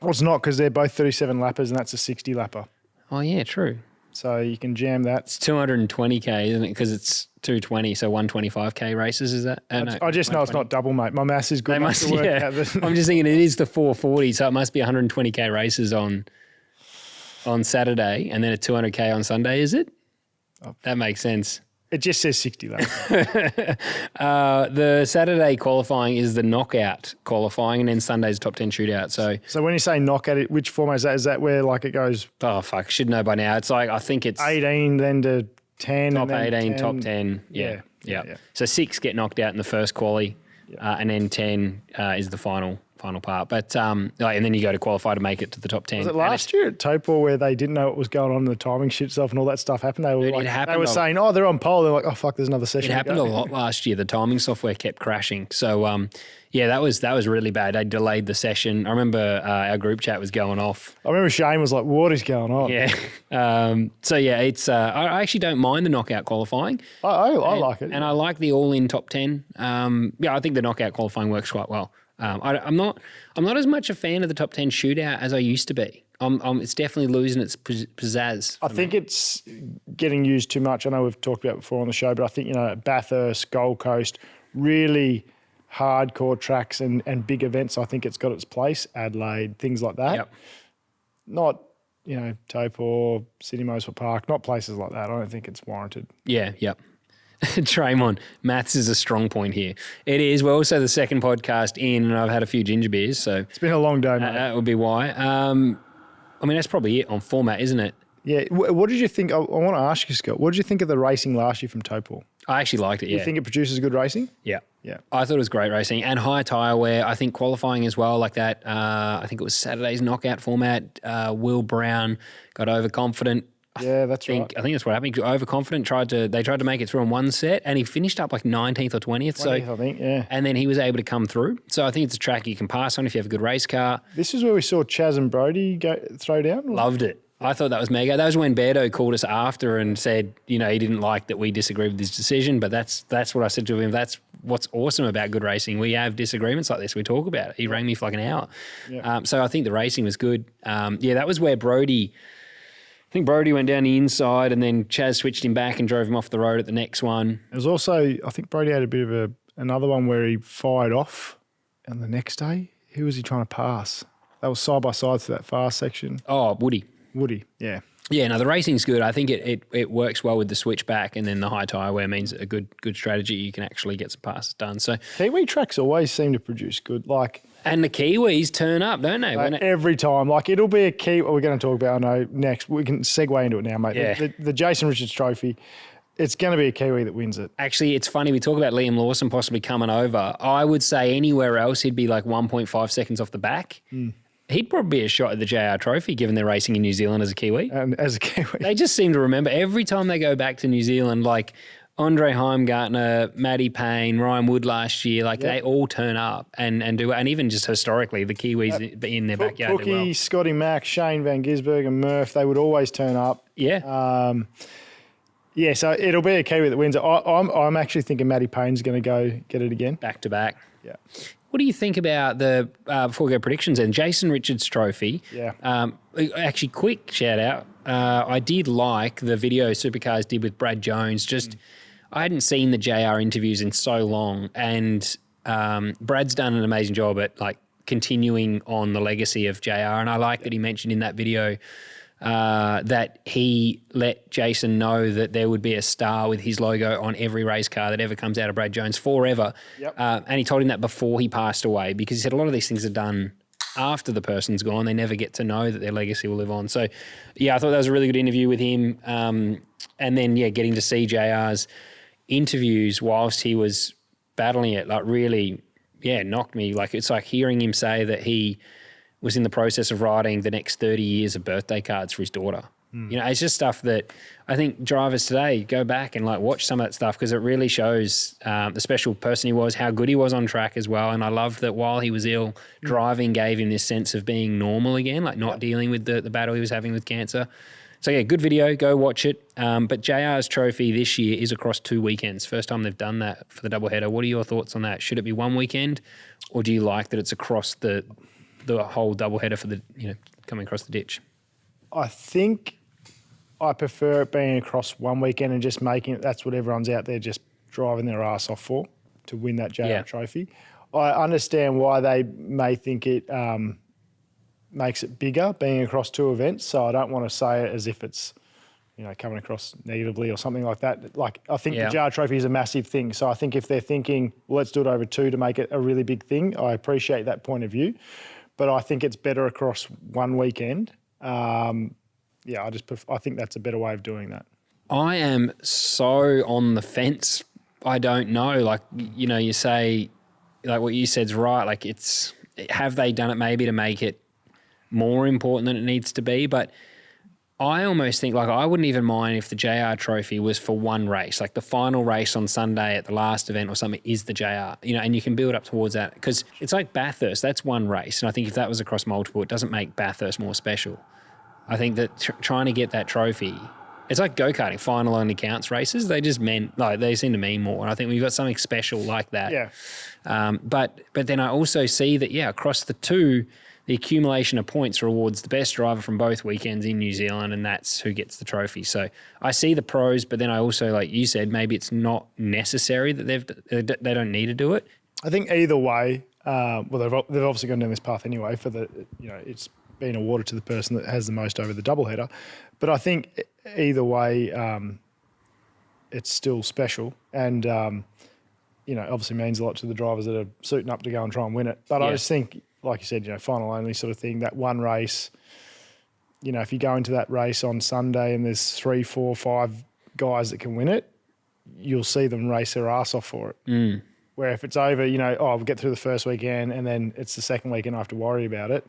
Well, it's not because they're both 37 lappers and that's a 60 lapper. Oh, yeah, true. So you can jam that. It's 220K, isn't it? Because it's 220, so 125K races, is that? I just know it's not double, mate. My maths is good. They must, I'm just thinking it is the 440, so it must be 120K races on Saturday and then a 200K on Sunday, is it? Oh. That makes sense. It just says 60 laps. The Saturday qualifying is the knockout qualifying, and then Sunday's top 10 shootout. So when you say knockout, which format is that? Is that where like it goes? Oh fuck, should know by now. It's like I think it's 18 then to 10, top and then 18, 10. top 10. Yeah. So 6 get knocked out in the first quali, and then 10 is the final part. But and then you go to qualify to make it to the top 10. Was it last year at Taupō where they didn't know what was going on and the timing shit stuff and all that stuff happened? They were saying, they're on pole. They're like, oh fuck, there's another session. It happened a lot last year. The timing software kept crashing. So that was really bad. They delayed the session. I remember our group chat was going off. I remember Shane was like, what is going on? Yeah. It's I actually don't mind the knockout qualifying. I like it. And I like the all-in top 10. I think the knockout qualifying works quite well. I'm not as much a fan of the top 10 shootout as I used to be. It's definitely losing its pizzazz. I think it's getting used too much. I know we've talked about it before on the show, but I think, Bathurst, Gold Coast, really hardcore tracks and big events, I think it's got its place. Adelaide, things like that. Yep. Not, Taupō, Sydney Motorsport Park, not places like that. I don't think it's warranted. Yeah, yep. Traymon, maths is a strong point here. It is. We're also the second podcast in, and I've had a few ginger beers, so it's been a long day, mate. That would be why. That's probably it on format, isn't it? Yeah. What did you think? I want to ask you, Scott. What did you think of the racing last year from Taupō? I actually liked it. Yeah. You think it produces good racing? Yeah. Yeah. I thought it was great racing and high tyre wear. I think qualifying as well, like that. I think it was Saturday's knockout format. Will Brown got overconfident. Yeah, that's right. I think that's what happened. Overconfident, they tried to make it through in one set, and he finished up like 19th or 20th. I think, yeah. And then he was able to come through. So I think it's a track you can pass on if you have a good race car. This is where we saw Chaz and Brody throw down? Loved it. I thought that was mega. That was when Beardo called us after and said, he didn't like that we disagreed with his decision, but that's what I said to him. That's what's awesome about good racing. We have disagreements like this. We talk about it. He rang me for like an hour. Yeah. So I think the racing was good. That was where Brody... I think Brody went down the inside and then Chaz switched him back and drove him off the road at the next one. It was also, I think Brody had a bit of another one where he fired off, and the next day, who was he trying to pass? That was side by side to that fast section. Oh, Woody, yeah. Yeah, no, the racing's good. I think it works well with the switchback, and then the high tyre wear means a good strategy. You can actually get some passes done. So Kiwi tracks always seem to produce good, and the Kiwis turn up, don't they? Every time. It'll be a Kiwi. We're going to talk about, I know, next. We can segue into it now, mate. Yeah. The Jason Richards Trophy, it's going to be a Kiwi that wins it. Actually, it's funny. We talk about Liam Lawson possibly coming over. I would say anywhere else he'd be like 1.5 seconds off the back. He'd probably be a shot at the JR Trophy given they're racing in New Zealand as a Kiwi. And as a Kiwi. They just seem to remember every time they go back to New Zealand, Andre Heimgartner, Matty Payne, Ryan Wood last year, like they all turn up and do, and even just historically, the Kiwis in their backyard Cookie, do well. Scotty Mack, Shane Van Gisbergen, and Murph, they would always turn up. Yeah. So it'll be a Kiwi that wins. I'm actually thinking Matty Payne's going to go get it again. Back to back. Yeah. What do you think about the, before we go predictions then, Jason Richards Trophy? Yeah. Actually, quick shout out. I did like the video Supercars did with Brad Jones. I hadn't seen the JR interviews in so long, and Brad's done an amazing job at like continuing on the legacy of JR. And I like that he mentioned in that video that he let Jason know that there would be a star with his logo on every race car that ever comes out of Brad Jones forever. Yep. And he told him that before he passed away, because he said a lot of these things are done after the person's gone. They never get to know that their legacy will live on. So, yeah, I thought that was a really good interview with him. And then, getting to see JR's interviews whilst he was battling it, like really, knocked me. Like, it's like hearing him say that he was in the process of writing the next 30 years of birthday cards for his daughter. You know, it's just stuff that I think drivers today go back and like watch some of that stuff, because it really shows the special person he was, how good he was on track as well. And I loved that while he was ill, driving gave him this sense of being normal again, like not dealing with the battle he was having with cancer. So, good video. Go watch it. But JR's trophy this year is across 2 weekends. First time they've done that for the doubleheader. What are your thoughts on that? Should it be one weekend, or do you like that it's across the whole doubleheader for the, coming across the ditch? I think I prefer it being across one weekend and just making it, that's what everyone's out there just driving their ass off for, to win that JR trophy. I understand why they may think it makes it bigger being across 2 events, so I don't want to say it as if it's, coming across negatively or something like that. Like, I think the JR trophy is a massive thing, so I think if they're thinking, well, let's do it over 2 to make it a really big thing, I appreciate that point of view. But I think it's better across one weekend. I think that's a better way of doing that. I am so on the fence. I don't know. Like, you say, like what you said's right. Like, have they done it maybe to make it more important than it needs to be? But I almost think, like, I wouldn't even mind if the JR trophy was for one race, like the final race on Sunday at the last event or something is the JR, and you can build up towards that, because it's like Bathurst, that's one race. And I think if that was across multiple, it doesn't make Bathurst more special. I think that trying to get that trophy, it's like go-karting, final only counts races. They just they seem to mean more. And I think we've got something special like that. Yeah. But then I also see that, across the 2, the accumulation of points rewards the best driver from both weekends in New Zealand, and that's who gets the trophy. So I see the pros, but then I also, like you said, maybe it's not necessary that they don't need to do it. I think either way, they've obviously gone down this path anyway for the, it's been awarded to the person that has the most over the doubleheader. But I think either way, it's still special, and obviously means a lot to the drivers that are suiting up to go and try and win it. But I just think, like you said, final only sort of thing, that one race, if you go into that race on Sunday and there's 3, 4, 5 guys that can win it, you'll see them race their ass off for it. Where if it's over, we'll get through the first weekend and then it's the second weekend I have to worry about it,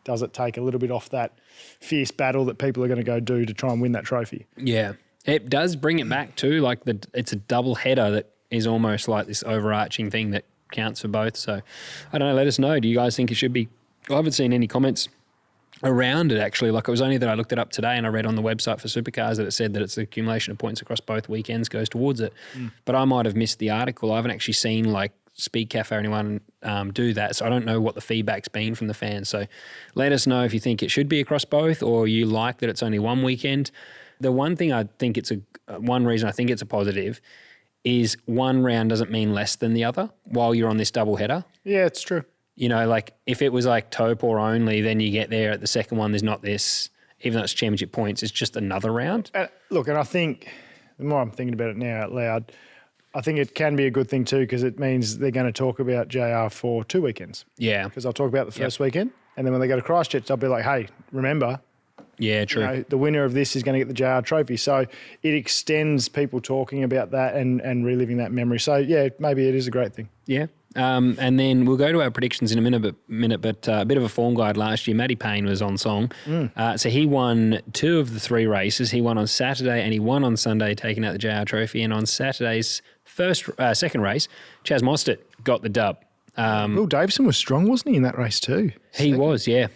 does it take a little bit off that fierce battle that people are going to go do to try and win that trophy? Yeah. It does bring it back too, like it's a double header that is almost like this overarching thing that counts for both. So I don't know, let us know. Do you guys think it should be? I haven't seen any comments around it actually. Like, it was only that I looked it up today and I read on the website for Supercars that it said that it's the accumulation of points across both weekends goes towards it. But I might have missed the article. I haven't actually seen like Speed Cafe or anyone do that. So I don't know what the feedback's been from the fans. So let us know if you think it should be across both, or you like that it's only one weekend. The one thing I think one reason I think it's a positive is one round doesn't mean less than the other while you're on this double header. Yeah, it's true. Like if it was like Taupō only, then you get there at the second one, there's not this, even though it's championship points, it's just another round. And I think the more I'm thinking about it now out loud, I think it can be a good thing too, because it means they're going to talk about JR for 2 weekends. Yeah. Because I'll talk about the first weekend, and then when they go to Christchurch, they'll be like, hey, remember, yeah, true. The winner of this is going to get the JR trophy. So it extends people talking about that and reliving that memory. So, yeah, maybe it is a great thing. Yeah. And then we'll go to our predictions in a minute, but a bit of a form guide last year. Matty Payne was on song. So he won 2 of the 3 races. He won on Saturday and he won on Sunday, taking out the JR Trophy. And on Saturday's second race, Chaz Mostert got the dub. Will Davison was strong, wasn't he, in that race too? He was, yeah.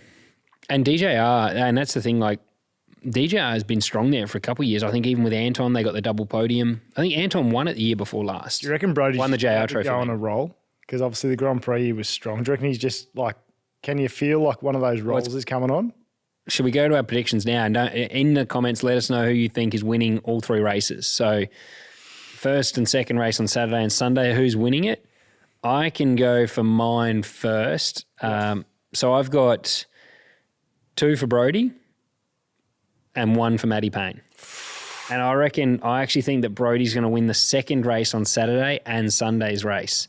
And DJR, and that's the thing, like, DJR has been strong there for a couple of years. I think even with Anton, they got the double podium. I think Anton won it the year before last. Do you reckon Brody's won the JR Trophy? Go on a roll? Because obviously the Grand Prix was strong. Do you reckon he's just like, can you feel like one of those rolls is coming on? Should we go to our predictions now? And in the comments, let us know who you think is winning all 3 races. So first and second race on Saturday and Sunday, who's winning it? I can go for mine first. So I've got 2 for Brody and 1 for Matty Payne. And I actually think that Brody's going to win the second race on Saturday and Sunday's race.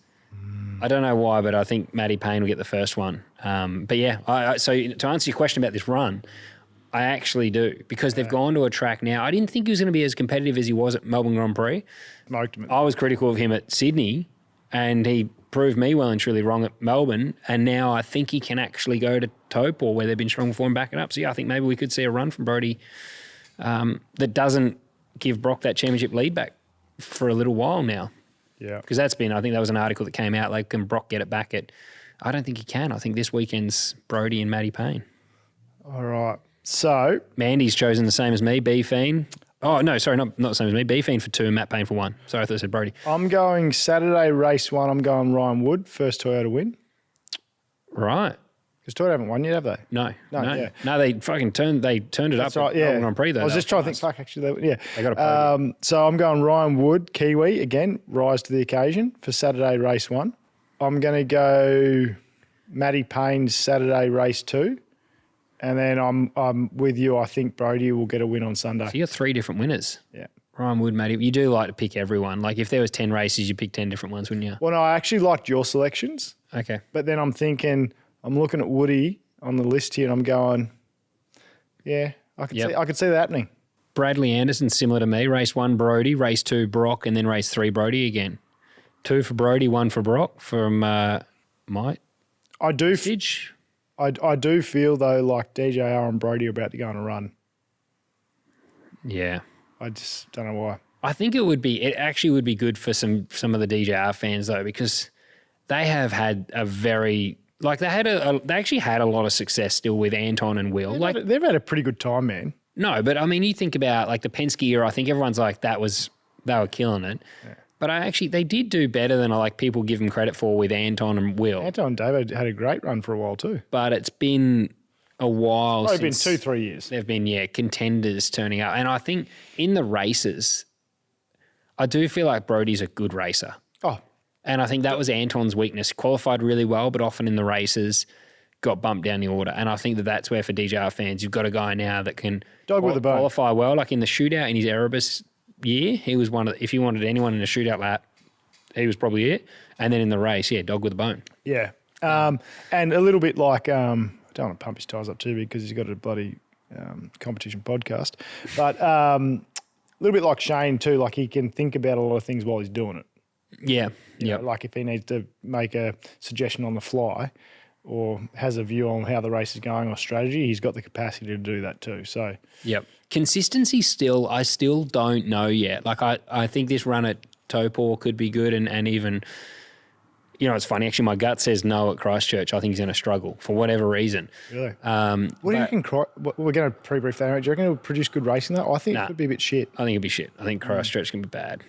I don't know why, but I think Matty Payne will get the first one. But yeah, so to answer your question about this run, I actually do, because they've gone to a track now. I didn't think he was going to be as competitive as he was at Melbourne Grand Prix. I was critical of him at Sydney, and he proved me well and truly wrong at Melbourne. And now I think he can actually go to Taupō, where they've been strong for him, back it up. So yeah, I think maybe we could see a run from Brody that doesn't give Brock that championship lead back for a little while now. Yeah. Because I think that was an article that came out, like, can Brock get it back I don't think he can. I think this weekend's Brody and Matty Payne. All right. So. Mandy's chosen the same as me, B-Fiend. Oh, no, sorry, not the same as me. B-Fiend for 2 and Matt Payne for 1. Sorry, I thought I said Brody. I'm going Saturday race 1. I'm going Ryan Wood, first Toyota win. Right. Because Toyota haven't won yet, have they? No. Yeah. No, they fucking turned it That's up right, yeah. at Grand Prix, though. I was just trying to think, actually, They got a podium. So I'm going Ryan Wood, Kiwi, again, rise to the occasion for Saturday race 1. I'm going to go Matty Payne's Saturday race 2. And then I'm with you. I think Brody will get a win on Sunday. So you got 3 different winners. Yeah. Ryan Wood, Matty. You do like to pick everyone. Like, if there was 10 races, you'd pick 10 different ones, wouldn't you? Well, no, I actually liked your selections. Okay. But then I'm looking at Woody on the list here, and I'm going, yeah, I could see that happening. Bradley Anderson, similar to me. Race 1, Brody. Race 2, Brock. And then race 3, Brody again. 2 for Brody, 1 for Brock from Mike. I do feel, though, like DJR and Brody are about to go on a run. Yeah. I just don't know why. I think it actually would be good for some of the DJR fans, though, because they have had a very, like, they actually had a lot of success still with Anton and Will. They've had a pretty good time, man. No, but I mean, you think about like the Penske era, I think everyone's like, they were killing it. Yeah. But they did do better than people give them credit for with Anton and Will. Anton and David had a great run for a while too. But it's been a while since. It's been 2-3 years. They've been, contenders turning up. And I think in the races, I do feel like Brody's a good racer. Oh. And I think that was Anton's weakness. Qualified really well, but often in the races got bumped down the order. And I think that's where for DJR fans, you've got a guy now that can qualify well. Like in the shootout in his Erebus year, he was one of if you wanted anyone in a shootout lap, he was probably it. And then in the race, dog with a bone. Yeah. And a little bit like, I don't want to pump his tyres up too big because he's got a bloody competition podcast. But a little bit like Shane too, like he can think about a lot of things while he's doing it. Yeah. You know, like if he needs to make a suggestion on the fly or has a view on how the race is going or strategy, he's got the capacity to do that too. So, consistency I still don't know yet. Like I think this run at Taupō could be good and even, it's funny. Actually, my gut says no at Christchurch. I think he's going to struggle for whatever reason. Really? What do you reckon? We're going to pre-brief that. Do you reckon it'll produce good racing though? I think it could be a bit shit. I think it'll be shit. I think Christchurch can be bad.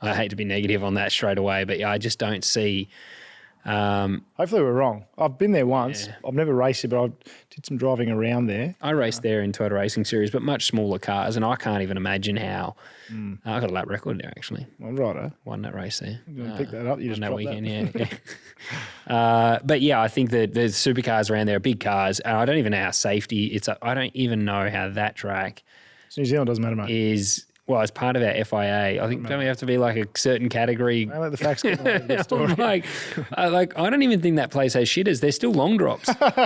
I hate to be negative on that straight away, but I just don't see. Hopefully we're wrong. I've been there once. Yeah. I've never raced it, but I did some driving around there. I raced there in Toyota Racing Series, but much smaller cars, and I can't even imagine how. I got a lap record there, actually. Well, right, won that race there. You're going to pick that up? You just that weekend, but I think that the supercars around there are big cars, and I don't even know how safety I don't even know how that track New Zealand doesn't matter much. Is well, as part of our FIA, I think don't we have to be like a certain category? Don't let the facts get away with the story. I don't even think that place has shitters. They're still long drops. What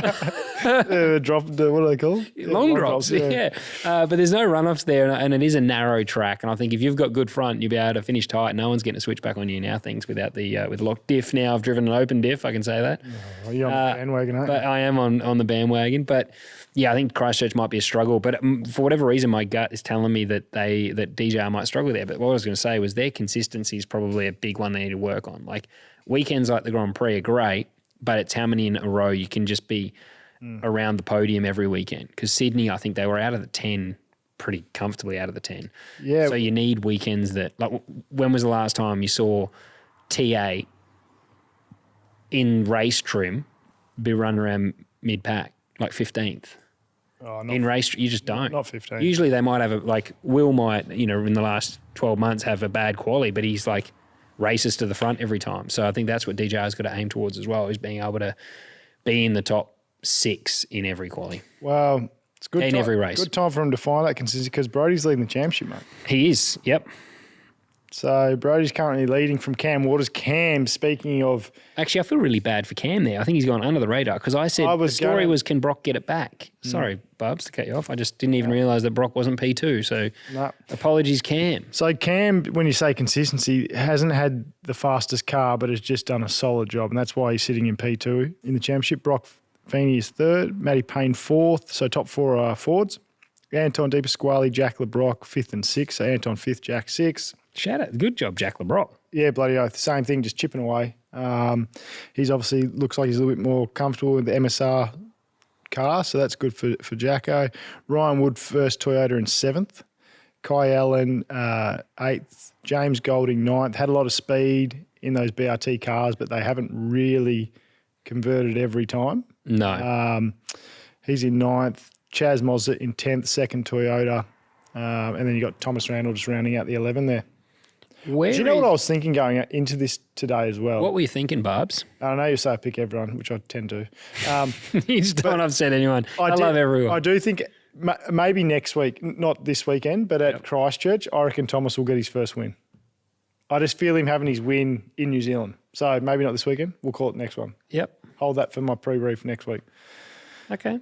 are they called? Long drops, yeah. But there's no runoffs there, and it is a narrow track. And I think if you've got good front, you'll be able to finish tight. No one's getting to switch back on you now, things without the with locked diff. Now I've driven an open diff, I can say that. Oh, you're on the bandwagon, aren't you? But I am on the bandwagon. But yeah, I think Christchurch might be a struggle. But for whatever reason, my gut is telling me that that DJR might struggle there. But what I was going to say was their consistency is probably a big one they need to work on. Like weekends like the Grand Prix are great, but it's how many in a row you can just be around the podium every weekend. Because Sydney, I think they were out of the 10 pretty comfortably out of the 10. Yeah. So you need weekends that, like, when was the last time you saw TA in race trim be run around mid-pack, like 15th? Oh, In race, you just don't. Not 15. Usually they might have Will might, in the last 12 months have a bad quali, but he's like races to the front every time. So I think that's what DJR's got to aim towards as well, is being able to be in the top 6 in every quali. Well, it's good in every race. Good time for him to find that consistency because Brodie's leading the championship, mate. He is, yep. So Brodie's currently leading from Cam Waters. Cam, speaking of... Actually, I feel really bad for Cam there. I think he's gone under the radar because I said the story was, can Brock get it back? Sorry, Bubs, to cut you off. I just didn't even realise that Brock wasn't P2. So apologies, Cam. So Cam, when you say consistency, hasn't had the fastest car but has just done a solid job, and that's why he's sitting in P2 in the championship. Brock Feeney is 3rd, Matty Payne 4th, so top 4 are Fords. Anton De Pasquale, Jack LeBrock 5th and 6th, so Anton 5th, Jack 6th. Shout out. Good job, Jack LeBrock. Yeah, bloody oath. Same thing, just chipping away. He's obviously looks like he's a little bit more comfortable with the MSR car, so that's good for Jacko. Ryan Wood, 1st Toyota and 7th. Kai Allen, 8th. James Golding, 9th. Had a lot of speed in those BRT cars, but they haven't really converted every time. No. He's in 9th. Chaz Mozart in 10th, 2nd Toyota. And then you got Thomas Randall just rounding out the 11 there. Do you know what I was thinking going into this today as well? What were you thinking, Barbs? I know you say I pick everyone, which I tend to. You just don't upset anyone. I love everyone. I do think maybe next week, not this weekend, but at Christchurch, I reckon Thomas will get his first win. I just feel him having his win in New Zealand. So maybe not this weekend. We'll call it next one. Yep. Hold that for my pre-brief next week. Okay.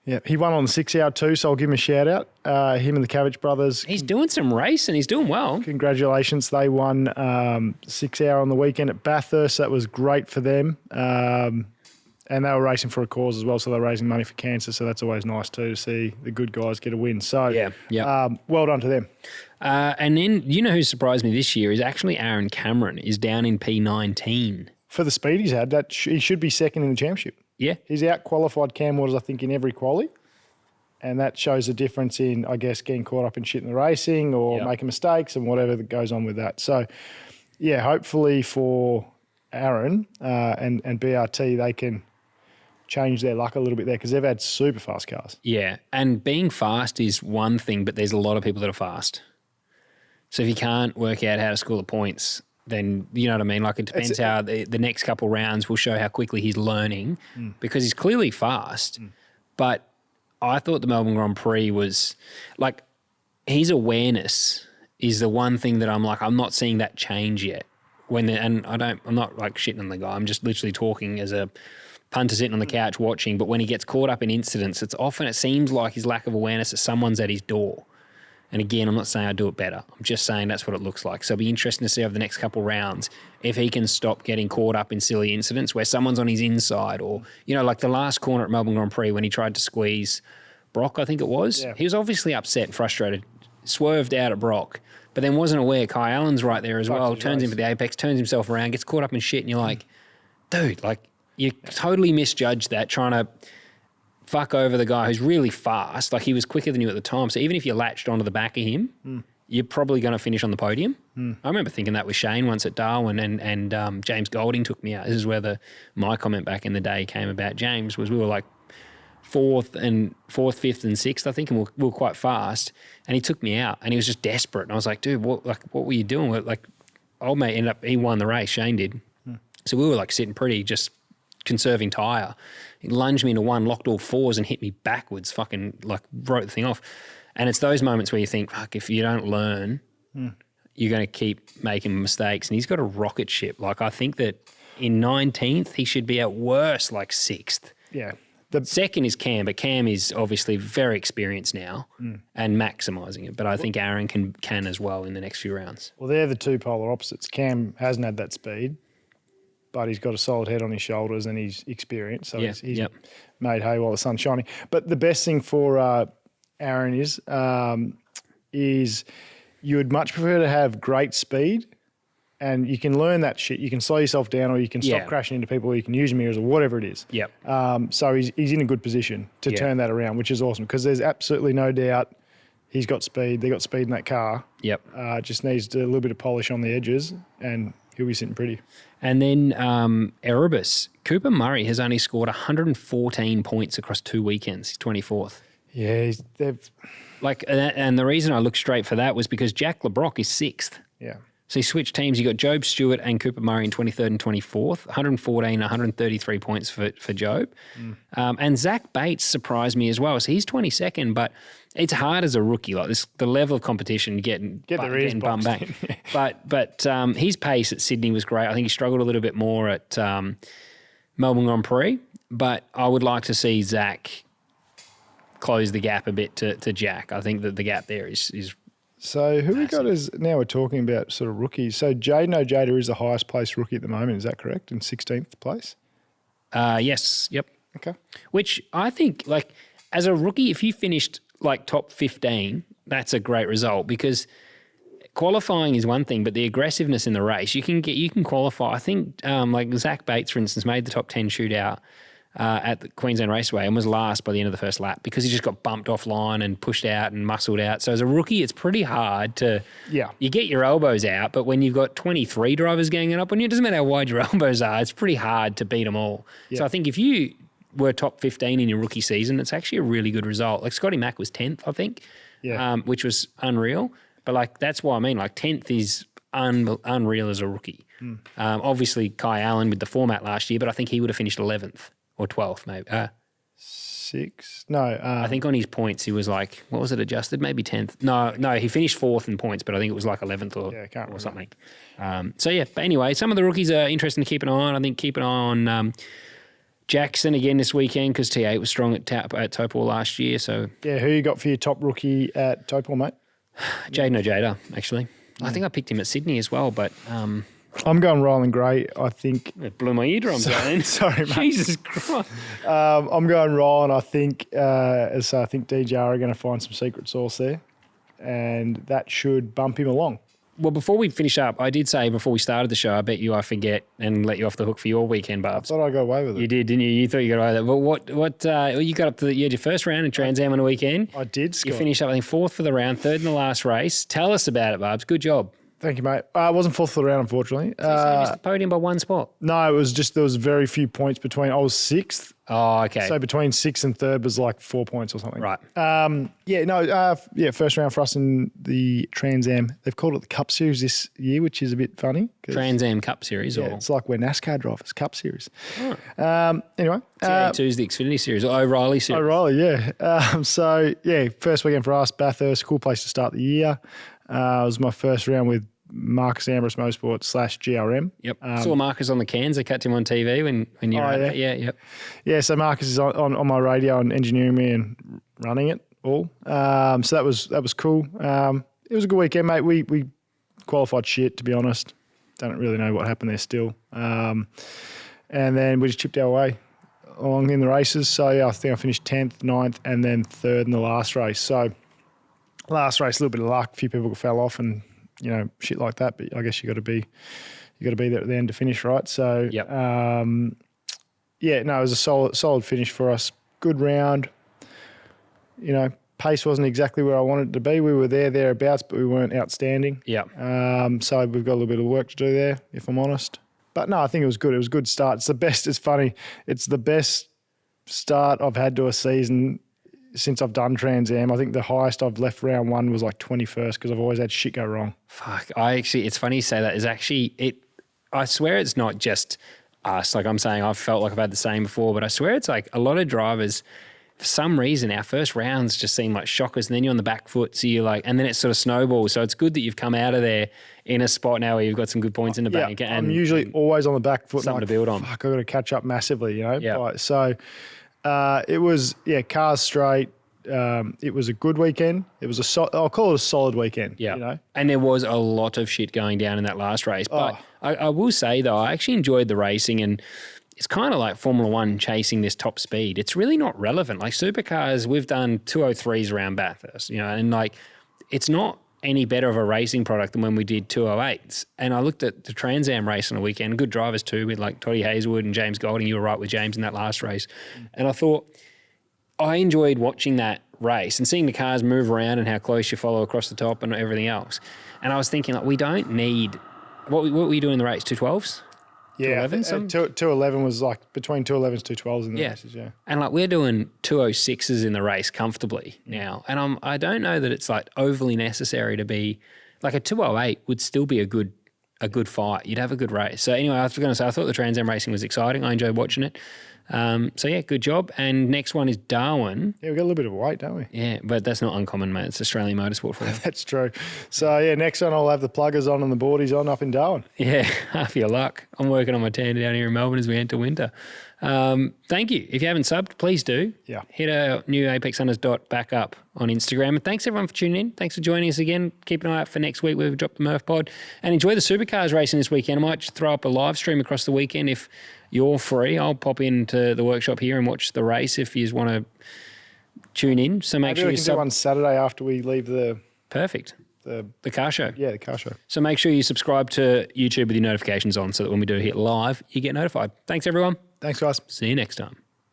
Yeah, he won on the 6 hour too, so I'll give him a shout out. Him and the Cabbage brothers. He's doing some racing. He's doing well. Congratulations. They won 6 hour on the weekend at Bathurst. That was great for them. And they were racing for a cause as well, so they're raising money for cancer, so that's always nice too to see the good guys get a win. So, well done to them. And then, who surprised me this year is actually Aaron Cameron is down in P19. For the speed he's had, he should be second in the championship. Yeah. He's out-qualified Cam Waters, I think, in every quali. And that shows a difference in, I guess, getting caught up in shit in the racing or making mistakes and whatever that goes on with that. So, yeah, hopefully for Aaron and BRT, they can change their luck a little bit there because they've had super fast cars. Yeah, and being fast is one thing, but there's a lot of people that are fast. So if you can't work out how to score the points, then you know what I mean? Like it depends how the next couple rounds will show how quickly he's learning because he's clearly fast. But I thought the Melbourne Grand Prix was like his awareness is the one thing that I'm not seeing that change yet. I'm not like shitting on the guy. I'm just literally talking as a punter sitting on the couch watching. But when he gets caught up in incidents, it seems like his lack of awareness that someone's at his door. And again, I'm not saying I do it better. I'm just saying that's what it looks like. So it'll be interesting to see over the next couple of rounds if he can stop getting caught up in silly incidents where someone's on his inside or, like the last corner at Melbourne Grand Prix when he tried to squeeze Brock, I think it was. Yeah. He was obviously upset and frustrated, swerved out at Brock, but then wasn't aware Kai Allen's right there as well, turns in for the apex, turns himself around, gets caught up in shit, and you're like, dude, you totally misjudged that trying to fuck over the guy who's really fast. Like he was quicker than you at the time. So even if you latched onto the back of him, you're probably going to finish on the podium. I remember thinking that with Shane once at Darwin and James Golding took me out. This is where my comment back in the day came about James was we were like fourth, fifth and sixth, I think, and we were quite fast. And he took me out and he was just desperate. And I was like, dude, what were you doing? Like old mate he won the race. Shane did. So we were like sitting pretty, just conserving tyre. He lunged me into one, locked all fours and hit me backwards, fucking like wrote the thing off. And it's those moments where you think, fuck, if you don't learn, you're going to keep making mistakes. And he's got a rocket ship. Like, I think that in 19th, he should be at worst like 6th. Yeah. The second is Cam, but Cam is obviously very experienced now and maximising it. But I think Aaron can as well in the next few rounds. Well, they're the two polar opposites. Cam hasn't had that speed, but he's got a solid head on his shoulders and he's experienced. So he's made hay while the sun's shining. But the best thing for Aaron is you would much prefer to have great speed, and you can learn that shit. You can slow yourself down, or you can stop crashing into people, or you can use mirrors or whatever it is. Yep. So he's in a good position to turn that around, which is awesome, because there's absolutely no doubt he's got speed. They got speed in that car. Yep. Just needs a little bit of polish on the edges, and he'll be sitting pretty. And then Erebus, Cooper Murray has only scored 114 points across 2 weekends. He's 24th. Yeah, and the reason I looked straight for that was because Jack LeBrock is 6th. Yeah. So he switched teams. You got Job Stewart and Cooper Murray in 23rd and 24th, 114, 133 points for Job. And Zach Bates surprised me as well. So he's 22nd, but it's hard as a rookie. Like this, the level of competition, getting bummed back. But his pace at Sydney was great. I think he struggled a little bit more at Melbourne Grand Prix, but I would like to see Zach close the gap a bit to Jack. I think that the gap there is So who we got as, now we're talking about sort of rookies. So Jaden Ojeda is the highest placed rookie at the moment. Is that correct? In 16th place? Yes. Yep. Okay. Which I think, like, as a rookie, if you finished like top 15, that's a great result, because qualifying is one thing, but the aggressiveness in the race, you can qualify. I think like Zach Bates, for instance, made the top 10 shootout at the Queensland Raceway and was last by the end of the first lap because he just got bumped offline and pushed out and muscled out. So as a rookie, it's pretty hard to you get your elbows out, but when you've got 23 drivers ganging up on you, it doesn't matter how wide your elbows are, it's pretty hard to beat them all. Yeah. So I think if you were top 15 in your rookie season, it's actually a really good result. Like Scotty Mack was 10th, I think, which was unreal. But like that's what I mean. Like 10th is unreal as a rookie. Obviously, Kai Allen with the format last year, but I think he would have finished 11th. Or 12th, maybe. 6th? No. I think on his points he was like, what was it adjusted? Maybe 10th. No, he finished 4th in points, but I think it was like 11th or something. But anyway, some of the rookies are interesting to keep an eye on. I think keep an eye on Jackson again this weekend because T8 was strong at Taupō last year. So yeah, who you got for your top rookie at Taupō, mate? Jaden Ojeda, actually. I think I picked him at Sydney as well, but... I'm going Ryland Gray. I think it blew my eardrums out. Sorry, mate. Jesus Christ. I'm going Ryland. I think I think DJ are going to find some secret sauce there, and that should bump him along. Well, before we finish up, I did say before we started the show, I bet you I forget and let you off the hook for your weekend, Barbs. I thought I got away with it. You did, didn't you? You thought you got away with it. But what you got up to? You had your first round in Trans Am on the weekend. I did, Scott. You finished up, I think, 4th for the round, 3rd in the last race. Tell us about it, Barbs. Good job. Thank you, mate. I wasn't 4th for the round, unfortunately. So you missed the podium by 1 spot? No, it was just there was very few points between. I was 6th. Oh, okay. So between 6th and 3rd was like 4 points or something. Right. First round for us in the Trans Am. They've called it the Cup Series this year, which is a bit funny. Trans Am Cup Series? Yeah, it's like we're NASCAR drivers, Cup Series. Oh. Anyway. TA2 is the Xfinity Series, or O'Reilly Series. O'Reilly, yeah. First weekend for us, Bathurst, cool place to start the year. It was my first round with Marcus Ambrose Motorsports / GRM. Yep. Saw Marcus on the cans. I kept him on TV when you were at it. Yeah, yep. Yeah, so Marcus is on my radio and engineering me and running it all. So that was cool. It was a good weekend, mate. We qualified shit, to be honest. Don't really know what happened there still. And then we just chipped our way along in the races. So, yeah, I think I finished 10th, 9th, and then 3rd in the last race. So, last race, a little bit of luck. A few people fell off and shit like that. But I guess you got to be there at the end to finish, right? So, yep. It was a solid finish for us. Good round. Pace wasn't exactly where I wanted it to be. We were thereabouts, but we weren't outstanding. Yeah. So we've got a little bit of work to do there, if I'm honest. But no, I think it was good. It was a good start. It's the best. It's funny. It's the best start I've had to a season since I've done Trans Am. I think the highest I've left round 1 was like 21st because I've always had shit go wrong. Fuck. It's funny you say that. Is actually I swear it's not just us. Like I'm saying, I've felt like I've had the same before, but I swear it's like a lot of drivers for some reason, our first rounds just seem like shockers, and then you're on the back foot, so you're like, and then it sort of snowballs. So it's good that you've come out of there in a spot now where you've got some good points in the bank. And I'm usually always on the back foot. Something to build on. Fuck, I've got to catch up massively, you know? Yeah. So it was, cars straight. It was a good weekend. It was I'll call it a solid weekend. Yeah. You know? And there was a lot of shit going down in that last race. But I will say, though, I actually enjoyed the racing, and it's kind of like Formula One chasing this top speed. It's really not relevant. Like Supercars, we've done 203s around Bathurst, you know, and like it's not any better of a racing product than when we did 208s. And I looked at the Trans Am race on the weekend, good drivers too, with like Toddy Hazelwood and James Golding. You were right with James in that last race. And I thought I enjoyed watching that race and seeing the cars move around and how close you follow across the top and everything else. And I was thinking, like, we don't need what were you doing in the race? 212s? Yeah, 211 was like between 211s, 212s in the Yeah. races, yeah. And like we're doing 206s in the race comfortably now. And I don't know that it's like overly necessary to be like a 208 would still be a good fight. You'd have a good race. So anyway, I was going to say, I thought the Trans Am racing was exciting. I enjoyed watching it. So yeah, good job. And next one is Darwin. Yeah, we've got a little bit of a wait, don't we? Yeah, but that's not uncommon, mate. It's Australian motorsport for you. That's true. So yeah, next one I'll have the pluggers on and the boardies on up in Darwin. Yeah, half your luck. I'm working on my tan down here in Melbourne as we enter winter. Thank you. If you haven't subbed, please do. Yeah. Hit our new apexhunters.backup on Instagram. And thanks everyone for tuning in. Thanks for joining us again. Keep an eye out for next week where we've dropped the Murph pod. And enjoy the Supercars racing this weekend. I might throw up a live stream across the weekend if you're free. I'll pop into the workshop here and watch the race if you just want to tune in. So make Maybe sure we you can sub. do one Saturday after we leave the Perfect. The car show. Yeah, the car show. So make sure you subscribe to YouTube with your notifications on so that when we do hit live, you get notified. Thanks, everyone. Thanks, guys. See you next time.